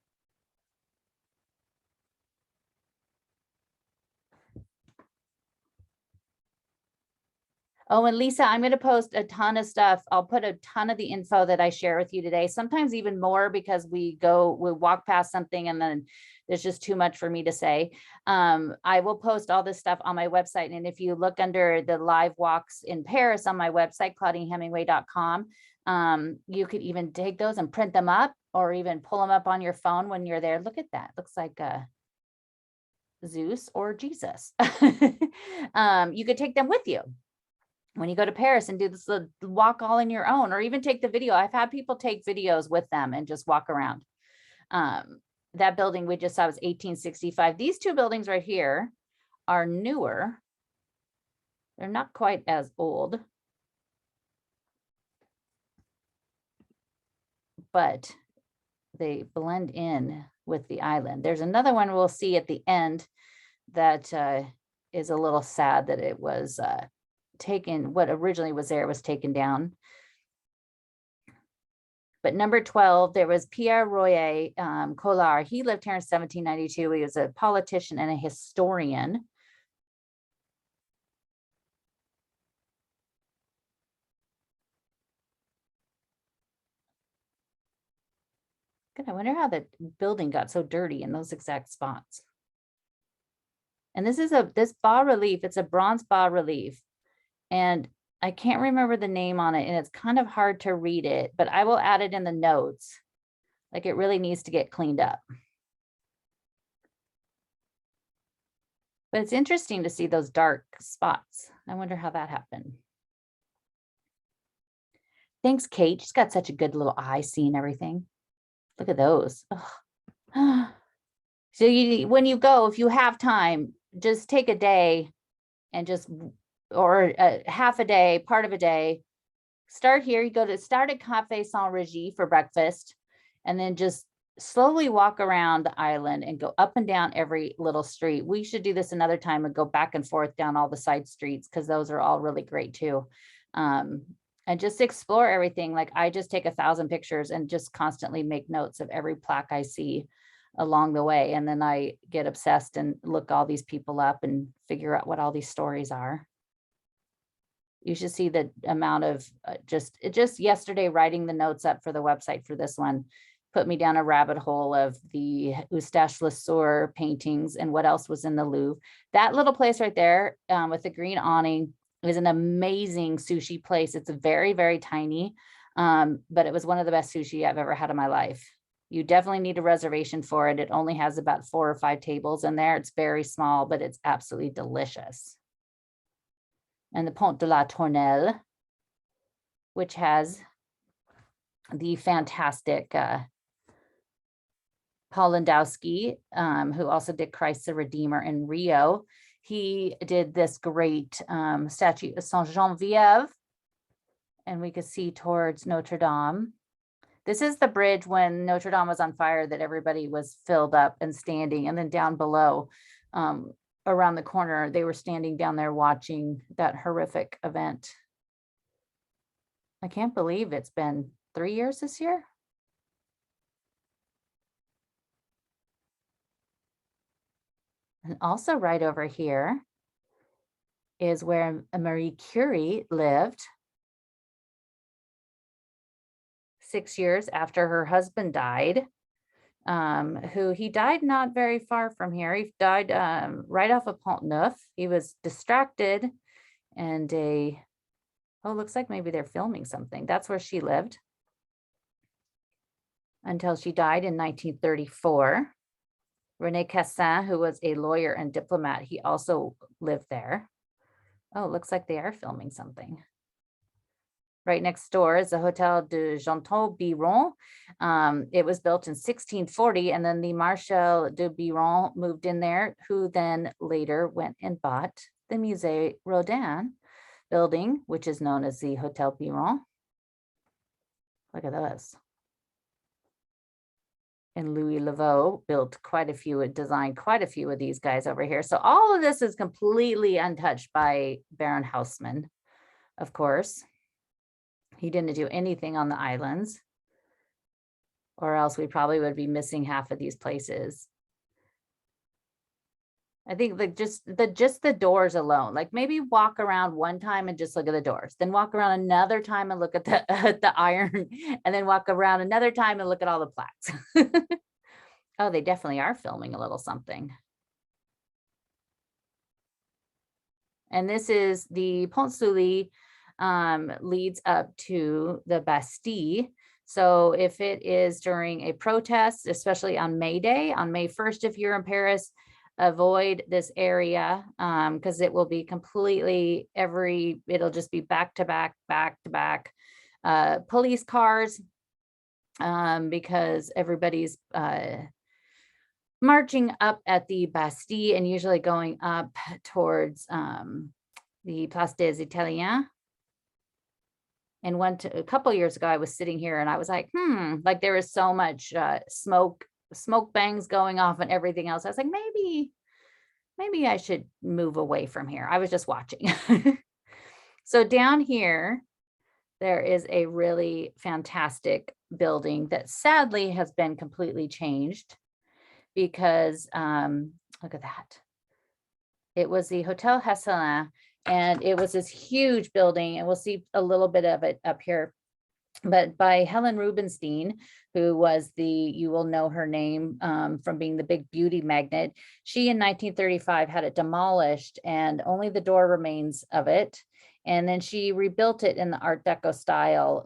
Oh, and Lisa, I'm going to post a ton of stuff. I'll put a ton of the info that I share with you today, sometimes even more, because we walk past something and then there's just too much for me to say. I will post all this stuff on my website. And if you look under the live walks in Paris on my website, ClaudineHemingway.com, you could even take those and print them up, or even pull them up on your phone when you're there. Look at that. Looks like Zeus or Jesus. You could take them with you when you go to Paris and do this little walk all on your own, or even take the video. I've had people take videos with them and just walk around. That building we just saw was 1865. These two buildings right here are newer. They're not quite as old, but they blend in with the island. There's another one we'll see at the end that is a little sad that it was taken, what originally was there was taken down. But number 12, there was Pierre Royer Collard. He lived here in 1792. He was a politician and a historian. Good. I wonder how the building got so dirty in those exact spots. And this is this bas relief. It's a bronze bas relief, and I can't remember the name on it, and it's kind of hard to read it, but I will add it in the notes. Like, it really needs to get cleaned up. But it's interesting to see those dark spots. I wonder how that happened. Thanks, Kate. She's got such a good little eye seeing everything. Look at those. So when you go, if you have time, just take a day and or half a day, part of a day, start here. You start at Café Saint Régie for breakfast, and then just slowly walk around the island and go up and down every little street. We should do this another time and go back and forth down all the side streets, because those are all really great too. And just explore everything. Like, I just take 1,000 pictures and just constantly make notes of every plaque I see along the way. And then I get obsessed and look all these people up and figure out what all these stories are. You should see the amount of just yesterday writing the notes up for the website for this one put me down a rabbit hole of the Eustache Lesueur paintings and what else was in the Louvre. That little place right there with the green awning is an amazing sushi place. It's very, very tiny, but it was one of the best sushi I've ever had in my life. You definitely need a reservation for it. It only has about 4 or 5 tables in there. It's very small, but it's absolutely delicious. And the Ponte de la Tournelle, which has the fantastic Paul Landowski, who also did Christ the Redeemer in Rio. He did this great statue of Saint Geneviève, and we could see towards Notre Dame. This is the bridge when Notre Dame was on fire that everybody was filled up and standing, and then down below, around the corner, they were standing down there watching that horrific event. I can't believe it's been 3 years this year. And also right over here is where Marie Curie lived 6 years after her husband died, who he died not very far from here. He died right off of Pont Neuf. He was distracted, and looks like maybe they're filming something. That's where she lived until she died in 1934. René Cassin, who was a lawyer and diplomat, he also lived there. Oh, it looks like they are filming something. right next door is the Hotel de Biron. It was built in 1640, and then the Marshal de Biron moved in there, who then later went and bought the Musée Rodin building, which is known as the Hotel Biron. Look at this. And Louis Laveau built quite a few, designed quite a few of these guys over here. So all of this is completely untouched by Baron Haussmann, of course. He didn't do anything on the islands, or else we probably would be missing half of these places. I think like just the doors alone, like maybe walk around one time and just look at the doors, then walk around another time and look at the iron, and then walk around another time and look at all the plaques. Oh, they definitely are filming a little something. And this is the Pont Sully, leads up to the Bastille. So if it is during a protest, especially on May Day, on May 1st, if you're in Paris, avoid this area because it will be completely it'll just be back to back police cars because everybody's marching up at the Bastille and usually going up towards the Place des Italiens. And a couple years ago, I was sitting here and I was like, like there was so much smoke bangs going off and everything else. I was like, maybe I should move away from here. I was just watching. So down here, there is a really fantastic building that sadly has been completely changed because look at that. It was the Hotel Hesselin, and it was this huge building, and we'll see a little bit of it up here, but by Helen Rubinstein, who was you will know her name from being the big beauty magnet. She in 1935 had it demolished and only the door remains of it. And then she rebuilt it in the Art Deco style.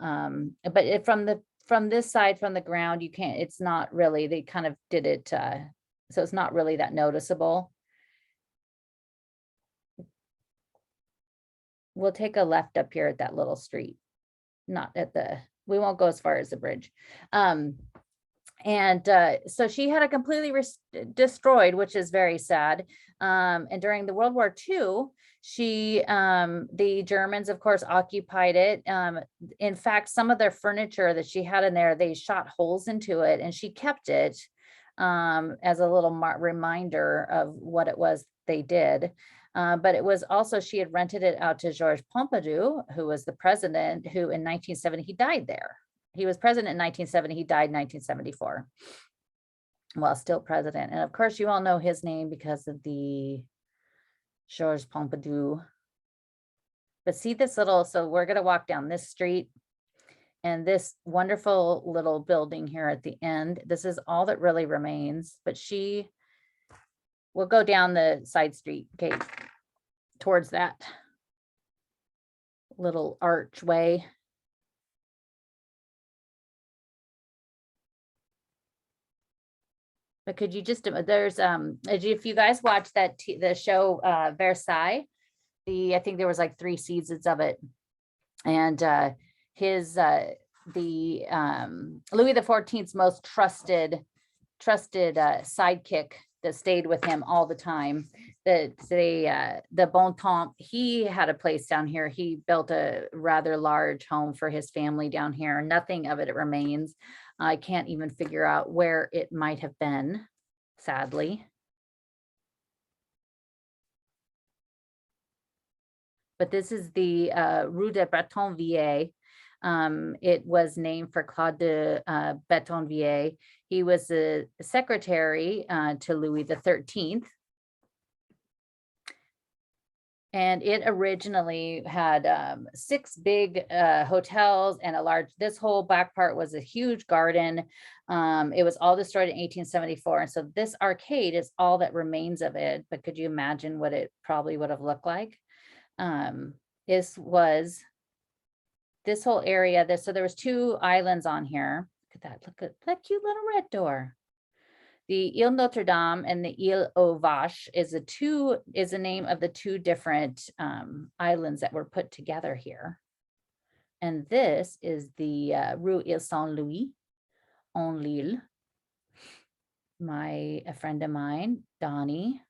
But from this side, from the ground, you can't, it's not really, they kind of did it. So it's not really that noticeable. We'll take a left up here at that little street. Not at we won't go as far as the bridge. So she had it completely destroyed, which is very sad. And during the World War II, the Germans, of course, occupied it. In fact, some of their furniture that she had in there, they shot holes into it, and she kept it as a little reminder of what it was they did. But it was also, she had rented it out to Georges Pompidou, who was the president, who in 1970, he died there. He was president in 1970, he died in 1974, while still president. And of course, you all know his name because of the Georges Pompidou. But see this so we're gonna walk down this street and this wonderful little building here at the end. This is all that really remains, but we'll go down the side street, okay, towards that little archway. But could you just, there's, if you guys watch the show Versailles, I think there was like 3 seasons of it. And Louis XIV's most trusted sidekick that stayed with him all the time, the Bon Temps, he had a place down here. He built a rather large home for his family down here. Nothing of it remains. I can't even figure out where it might have been, sadly. But this is the Rue de Bretonville. It was named for Claude de Bretonville. He was the secretary to Louis XIII. And it originally had 6 big hotels and this whole back part was a huge garden. It was all destroyed in 1874. And so this arcade is all that remains of it. But could you imagine what it probably would have looked like? This whole area, so there was 2 islands on here. Look at that, look at that cute little red door. The Ile Notre Dame and the Ile aux Vaches is the name of the 2 different islands that were put together here. And this is the Rue Ile Saint-Louis on Lille. A friend of mine, Donnie,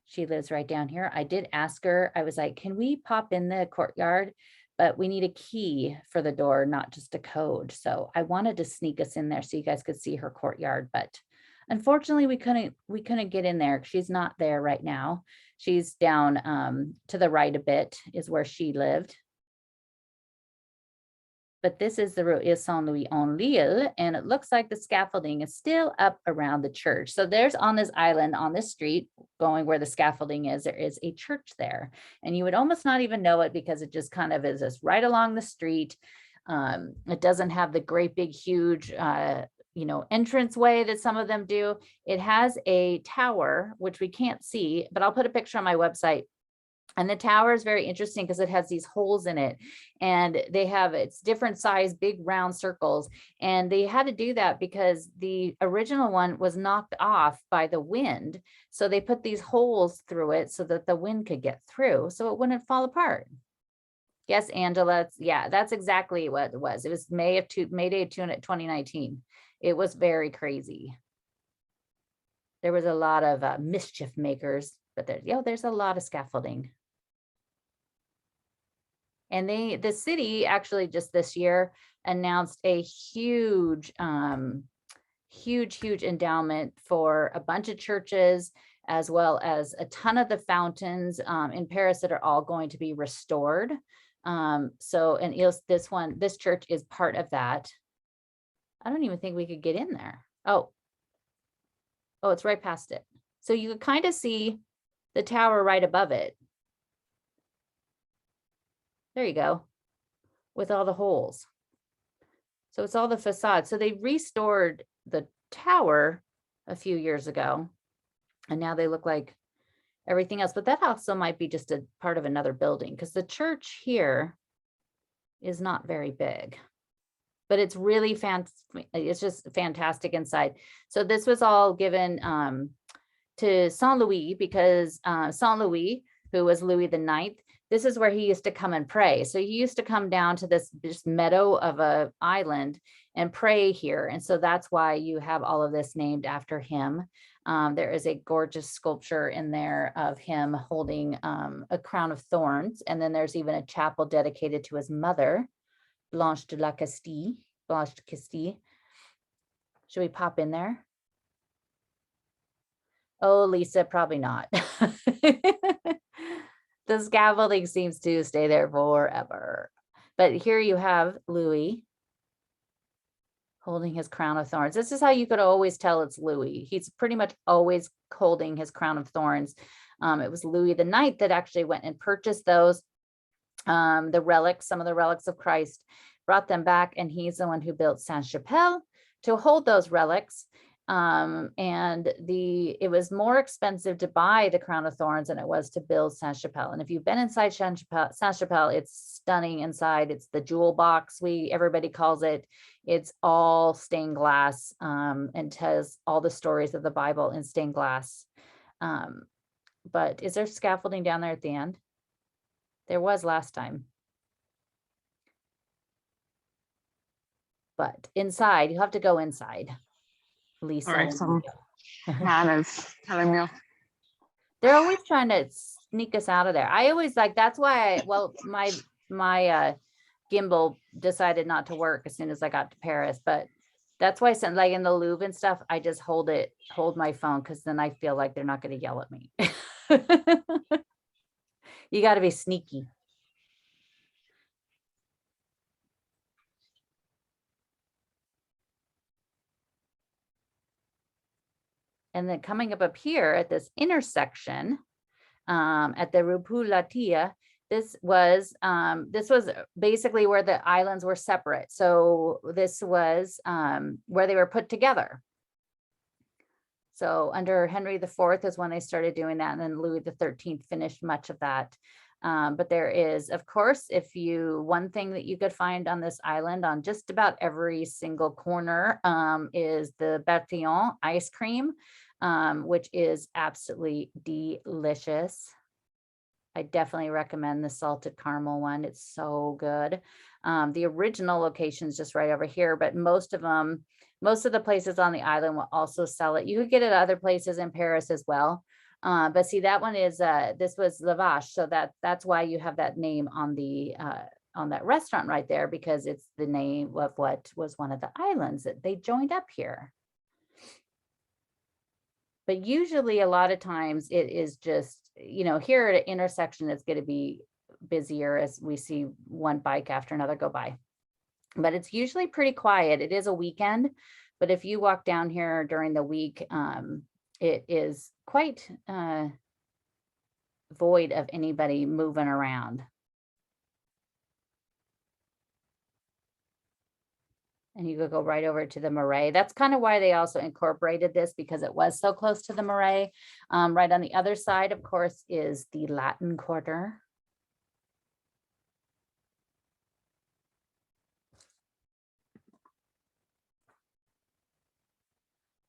she lives right down here. I did ask her, I was like, can we pop in the courtyard? But we need a key for the door, not just a code. So I wanted to sneak us in there so you guys could see her courtyard, but unfortunately we couldn't get in there. She's not there right now. She's down to the right a bit is where she lived. But this is the Rue Ile Saint-Louis en Lille, and it looks like the scaffolding is still up around the church. So there's on this island, on this street, going where the scaffolding is, there is a church there. And you would almost not even know it because it just kind of is just right along the street. It doesn't have the great big huge entrance way that some of them do. It has a tower, which we can't see, but I'll put a picture on my website. And the tower is very interesting because it has these holes in it, and it's different size, big round circles. And they had to do that because the original one was knocked off by the wind. So they put these holes through it so that the wind could get through so it wouldn't fall apart. Yes, Angela, yeah, that's exactly what it was. It was May Day of 2019. It was very crazy. There was a lot of mischief makers, but there's a lot of scaffolding. And the city actually just this year announced a huge endowment for a bunch of churches, as well as a ton of the fountains in Paris that are all going to be restored. This church is part of that. I don't even think we could get in there. Oh, it's right past it. So you could kind of see the tower right above it. There you go, with all the holes. So it's all the facade. So they restored the tower a few years ago, and now they look like everything else. But that also might be just a part of another building, because the church here is not very big, but it's really it's just fantastic inside. So this was all given to Saint Louis because Saint Louis, who was Louis the Ninth, this is where he used to come and pray. So he used to come down to this meadow of a island and pray here. And so that's why you have all of this named after him. There is a gorgeous sculpture in there of him holding a crown of thorns. And then there's even a chapel dedicated to his mother, Blanche de Castille. Should we pop in there? Oh, Lisa, probably not. The scaffolding seems to stay there forever. But here you have Louis holding his crown of thorns. This is how you could always tell it's Louis. He's pretty much always holding his crown of thorns. It was Louis the Ninth that actually went and purchased those, the relics, some of the relics of Christ, brought them back, and he's the one who built Sainte-Chapelle to hold those relics. It was more expensive to buy the crown of thorns than it was to build Sainte-Chapelle. And if you've been inside Sainte-Chapelle, it's stunning inside. It's the jewel box, everybody calls it. It's all stained glass, and tells all the stories of the Bible in stained glass. But is there scaffolding down there at the end? There was last time. But inside, you have to go inside. Lisa.
All right, some man is telling me off.
They're always trying to sneak us out of there. I always that's why my gimbal decided not to work as soon as I got to Paris. But that's why like in the Louvre and stuff, I just hold my phone, because then I feel like they're not going to yell at me. You got to be sneaky. And then coming up here at this intersection, at the Rue Latia, this was basically where the islands were separate. So this was where they were put together. So under Henry IV is when they started doing that, and then Louis XIII finished much of that. But there is, of course, one thing that you could find on this island on just about every single corner is the Bertillon ice cream, which is absolutely delicious. I definitely recommend the salted caramel one. It's so good. The original location is just right over here, but most of the places on the island will also sell it. You could get it at other places in Paris as well. But see, that one is, this was Lavache. So that's why you have that name on that restaurant right there, because it's the name of what was one of the islands that they joined up here. But usually a lot of times it is just, here at an intersection, it's going to be busier as we see one bike after another go by. But it's usually pretty quiet. It is a weekend, but if you walk down here during the week, it is quite void of anybody moving around. And you could go right over to the Marais. That's kind of why they also incorporated this, because it was so close to the Marais. Right on the other side, of course, is the Latin Quarter.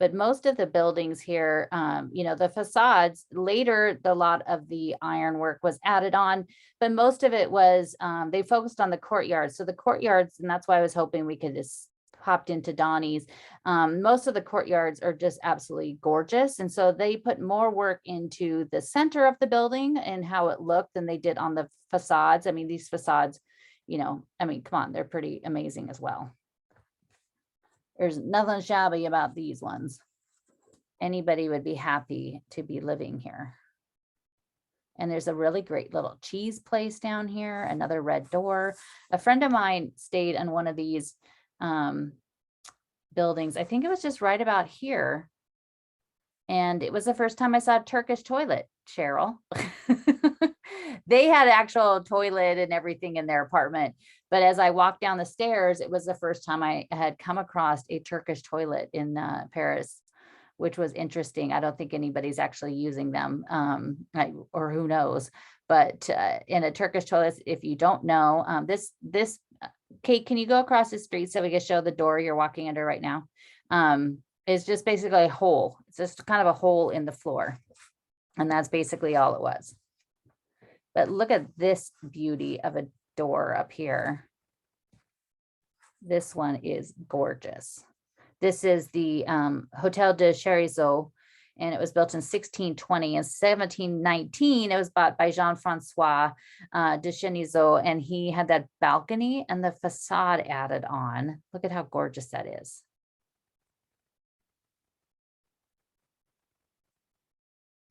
But most of the buildings here, the facades, later, a lot of the ironwork was added on, but most of it was, they focused on the courtyards. So the courtyards, and that's why I was hoping we could just hopped into Donnie's. Most of the courtyards are just absolutely gorgeous. And so they put more work into the center of the building and how it looked than they did on the facades. I mean, these facades, come on, they're pretty amazing as well. There's nothing shabby about these ones. Anybody would be happy to be living here. And there's a really great little cheese place down here, another red door. A friend of mine stayed in one of these buildings. I think it was just right about here. And it was the first time I saw Turkish Toilet, Cheryl. They had actual toilet and everything in their apartment. But as I walked down the stairs, it was the first time I had come across a Turkish toilet in Paris, which was interesting. I don't think anybody's actually using them, or who knows. But in a Turkish toilet, if you don't know, Kate, can you go across the street so we can show the door you're walking under right now? It's just basically a hole. It's just kind of a hole in the floor. And that's basically all it was. But look at this beauty of a door up here. This one is gorgeous. This is the Hotel de Cherry Zou, and it was built in 1620. In 1719, it was bought by Jean-Francois de Cherry Zou, and he had that balcony and the facade added on. Look at how gorgeous that is.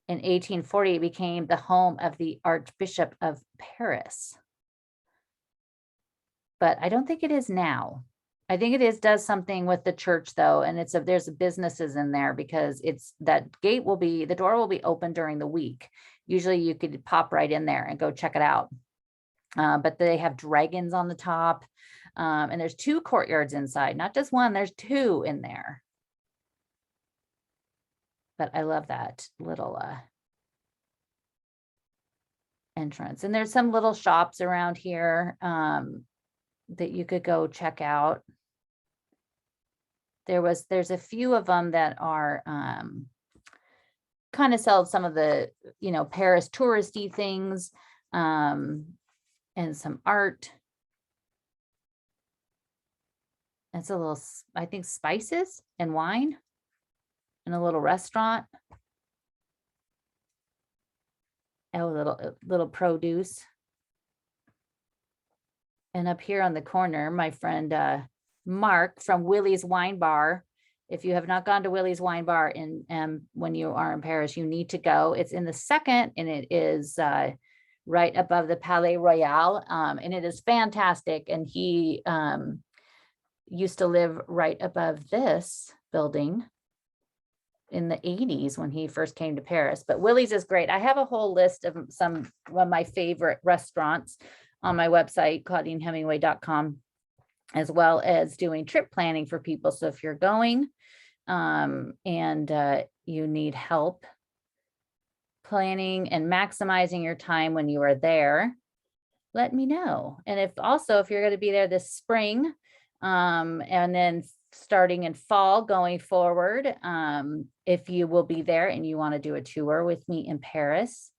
In 1840, it became the home of the Archbishop of Paris. But I don't think it is now. I think it does something with the church though. And there's businesses in there, because the door will be open during the week. Usually you could pop right in there and go check it out. But they have dragons on the top. And there's 2 courtyards inside, not just one, there's 2 in there. But I love that little entrance. And there's some little shops around here that you could go check out. There's a few of them that are kind of sell some of the, Paris touristy things, and some art. It's a little, I think, spices and wine, and a little restaurant. A little produce. And up here on the corner, my friend Mark from Willie's Wine Bar. If you have not gone to Willie's Wine Bar when you are in Paris, you need to go. It's in the 2nd, and it is right above the Palais Royal, and it is fantastic. And he used to live right above this building in the 80s when he first came to Paris. But Willie's is great. I have a whole list of some of my favorite restaurants on my website, ClaudineHemingway.com, as well as doing trip planning for people. So if you're going and you need help planning and maximizing your time when you are there, let me know. And if you're going to be there this spring, and then starting in fall going forward, if you will be there and you want to do a tour with me in Paris,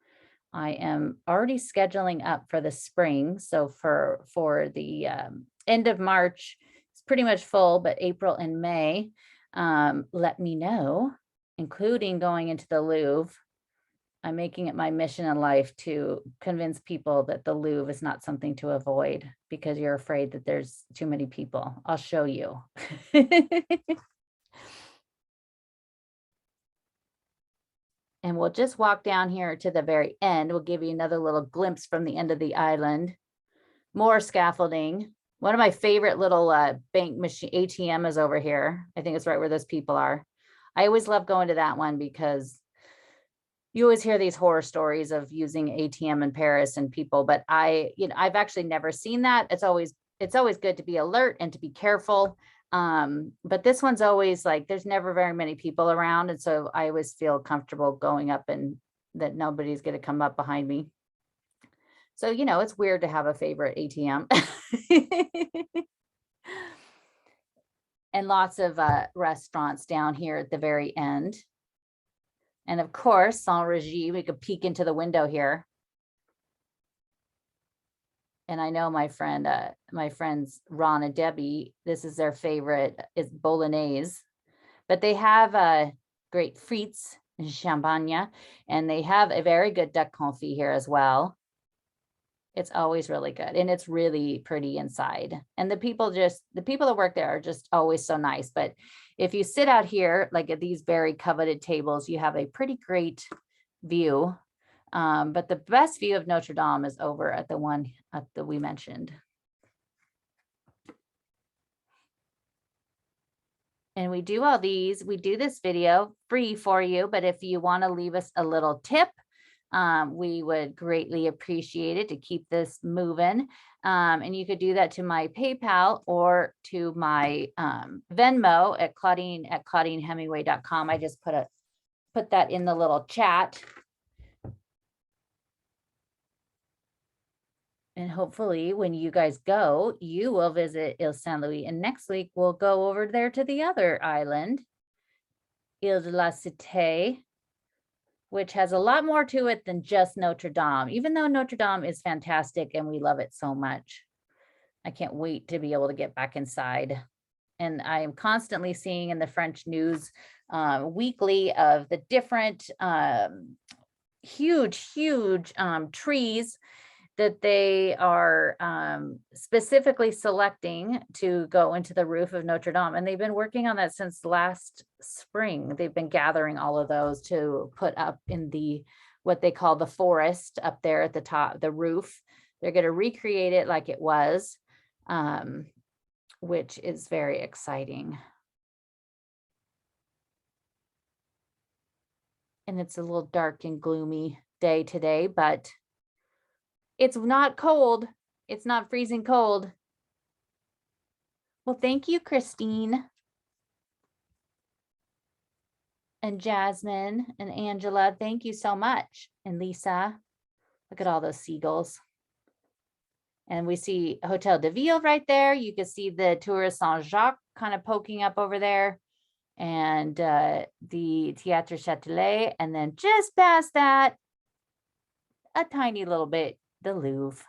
I am already scheduling up for the spring. So for the end of March, it's pretty much full, but April and May, let me know, including going into the Louvre. I'm making it my mission in life to convince people that the Louvre is not something to avoid because you're afraid that there's too many people. I'll show you. And we'll just walk down here to the very end. We'll give you another little glimpse from the end of the island. More scaffolding. One of my favorite little bank machine ATM is over here. I think it's right where those people are. I always love going to that one because you always hear these horror stories of using ATM in Paris and people, but I've actually never seen that. It's always good to be alert and to be careful. But this one's always like, there's never very many people around. And so I always feel comfortable going up and that nobody's going to come up behind me. So, it's weird to have a favorite ATM. And lots of restaurants down here at the very end. And of course, Saint-Régy, we could peek into the window here. And I know my friends Ron and Debbie, this is their favorite, is bolognese. But they have great frites and champagne, and they have a very good duck confit here as well. It's always really good, and it's really pretty inside. And the people that work there are just always so nice. But if you sit out here, like at these very coveted tables, you have a pretty great view. But the best view of Notre Dame is over at the one that we mentioned. And we do all these, we do this video free for you, but if you want to leave us a little tip, we would greatly appreciate it to keep this moving. And you could do that to my PayPal or to my Venmo at ClaudineHemingway.com. I just put that in the little chat. And hopefully when you guys go, you will visit Ile Saint-Louis. And next week, we'll go over there to the other island, Ile de la Cité, which has a lot more to it than just Notre Dame, even though Notre Dame is fantastic and we love it so much. I can't wait to be able to get back inside. And I am constantly seeing in the French news weekly of the different huge trees that they are specifically selecting to go into the roof of Notre Dame. And they've been working on that since last spring. They've been gathering all of those to put up in what they call the forest up there at the top, the roof. They're going to recreate it like it was, which is very exciting. And it's a little dark and gloomy day today, but it's not cold. It's not freezing cold. Well, thank you, Christine and Jasmine and Angela. Thank you so much. And Lisa, look at all those seagulls. And we see Hotel de Ville right there. You can see the Tour Saint-Jacques kind of poking up over there. And the Théâtre Châtelet. And then just past that, a tiny little bit, the Louvre.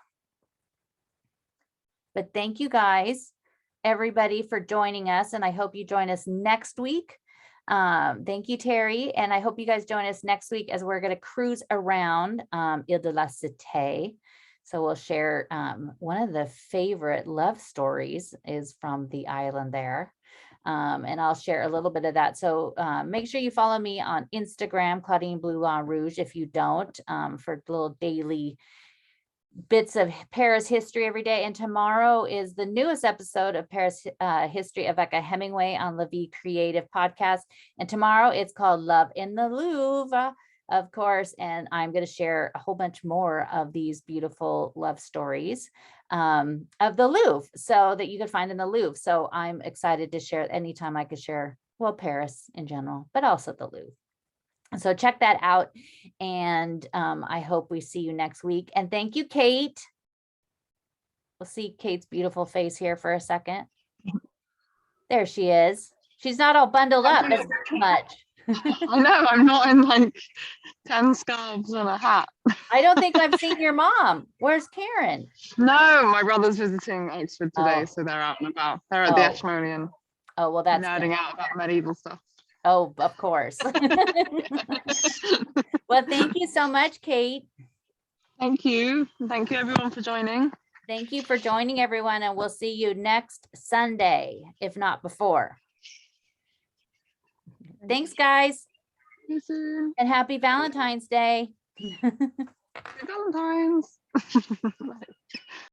But thank you guys, everybody, for joining us. And I hope you join us next week. Thank you, Terry. And I hope you guys join us next week as we're going to cruise around Ile de la Cité. So we'll share one of the favorite love stories is from the island there. And I'll share a little bit of that. So make sure you follow me on Instagram, Claudine Bleu Lawn Rouge, if you don't, for little daily bits of Paris history every day. And tomorrow is the newest episode of Paris History of Becca Hemingway on La Vie Creative podcast. And tomorrow it's called Love in the Louvre, of course. And I'm going to share a whole bunch more of these beautiful love stories of the Louvre, so that you can find in the Louvre. So I'm excited to share anytime I could share, well, Paris in general, but also the Louvre. So check that out. And I hope we see you next week. And thank you, Kate. We'll see Kate's beautiful face here for a second. There she is. She's not all bundled up as much.
I know, I'm not in like 10 scarves and a hat.
I don't think I've seen your mom. Where's Karen?
No, my brother's visiting Oxford today,
Oh,
so they're out and about. They're at the
oh,
Ashmolean,
oh, well, that's
nerding
good.
out about medieval stuff.
Oh, of course. Well, thank you so much, Kate.
Thank you. Thank you everyone for joining.
Thank you for joining, everyone, and we'll see you next Sunday, if not before. Thanks, guys,
See you soon.
and happy Valentine's Day.
Happy Valentine's.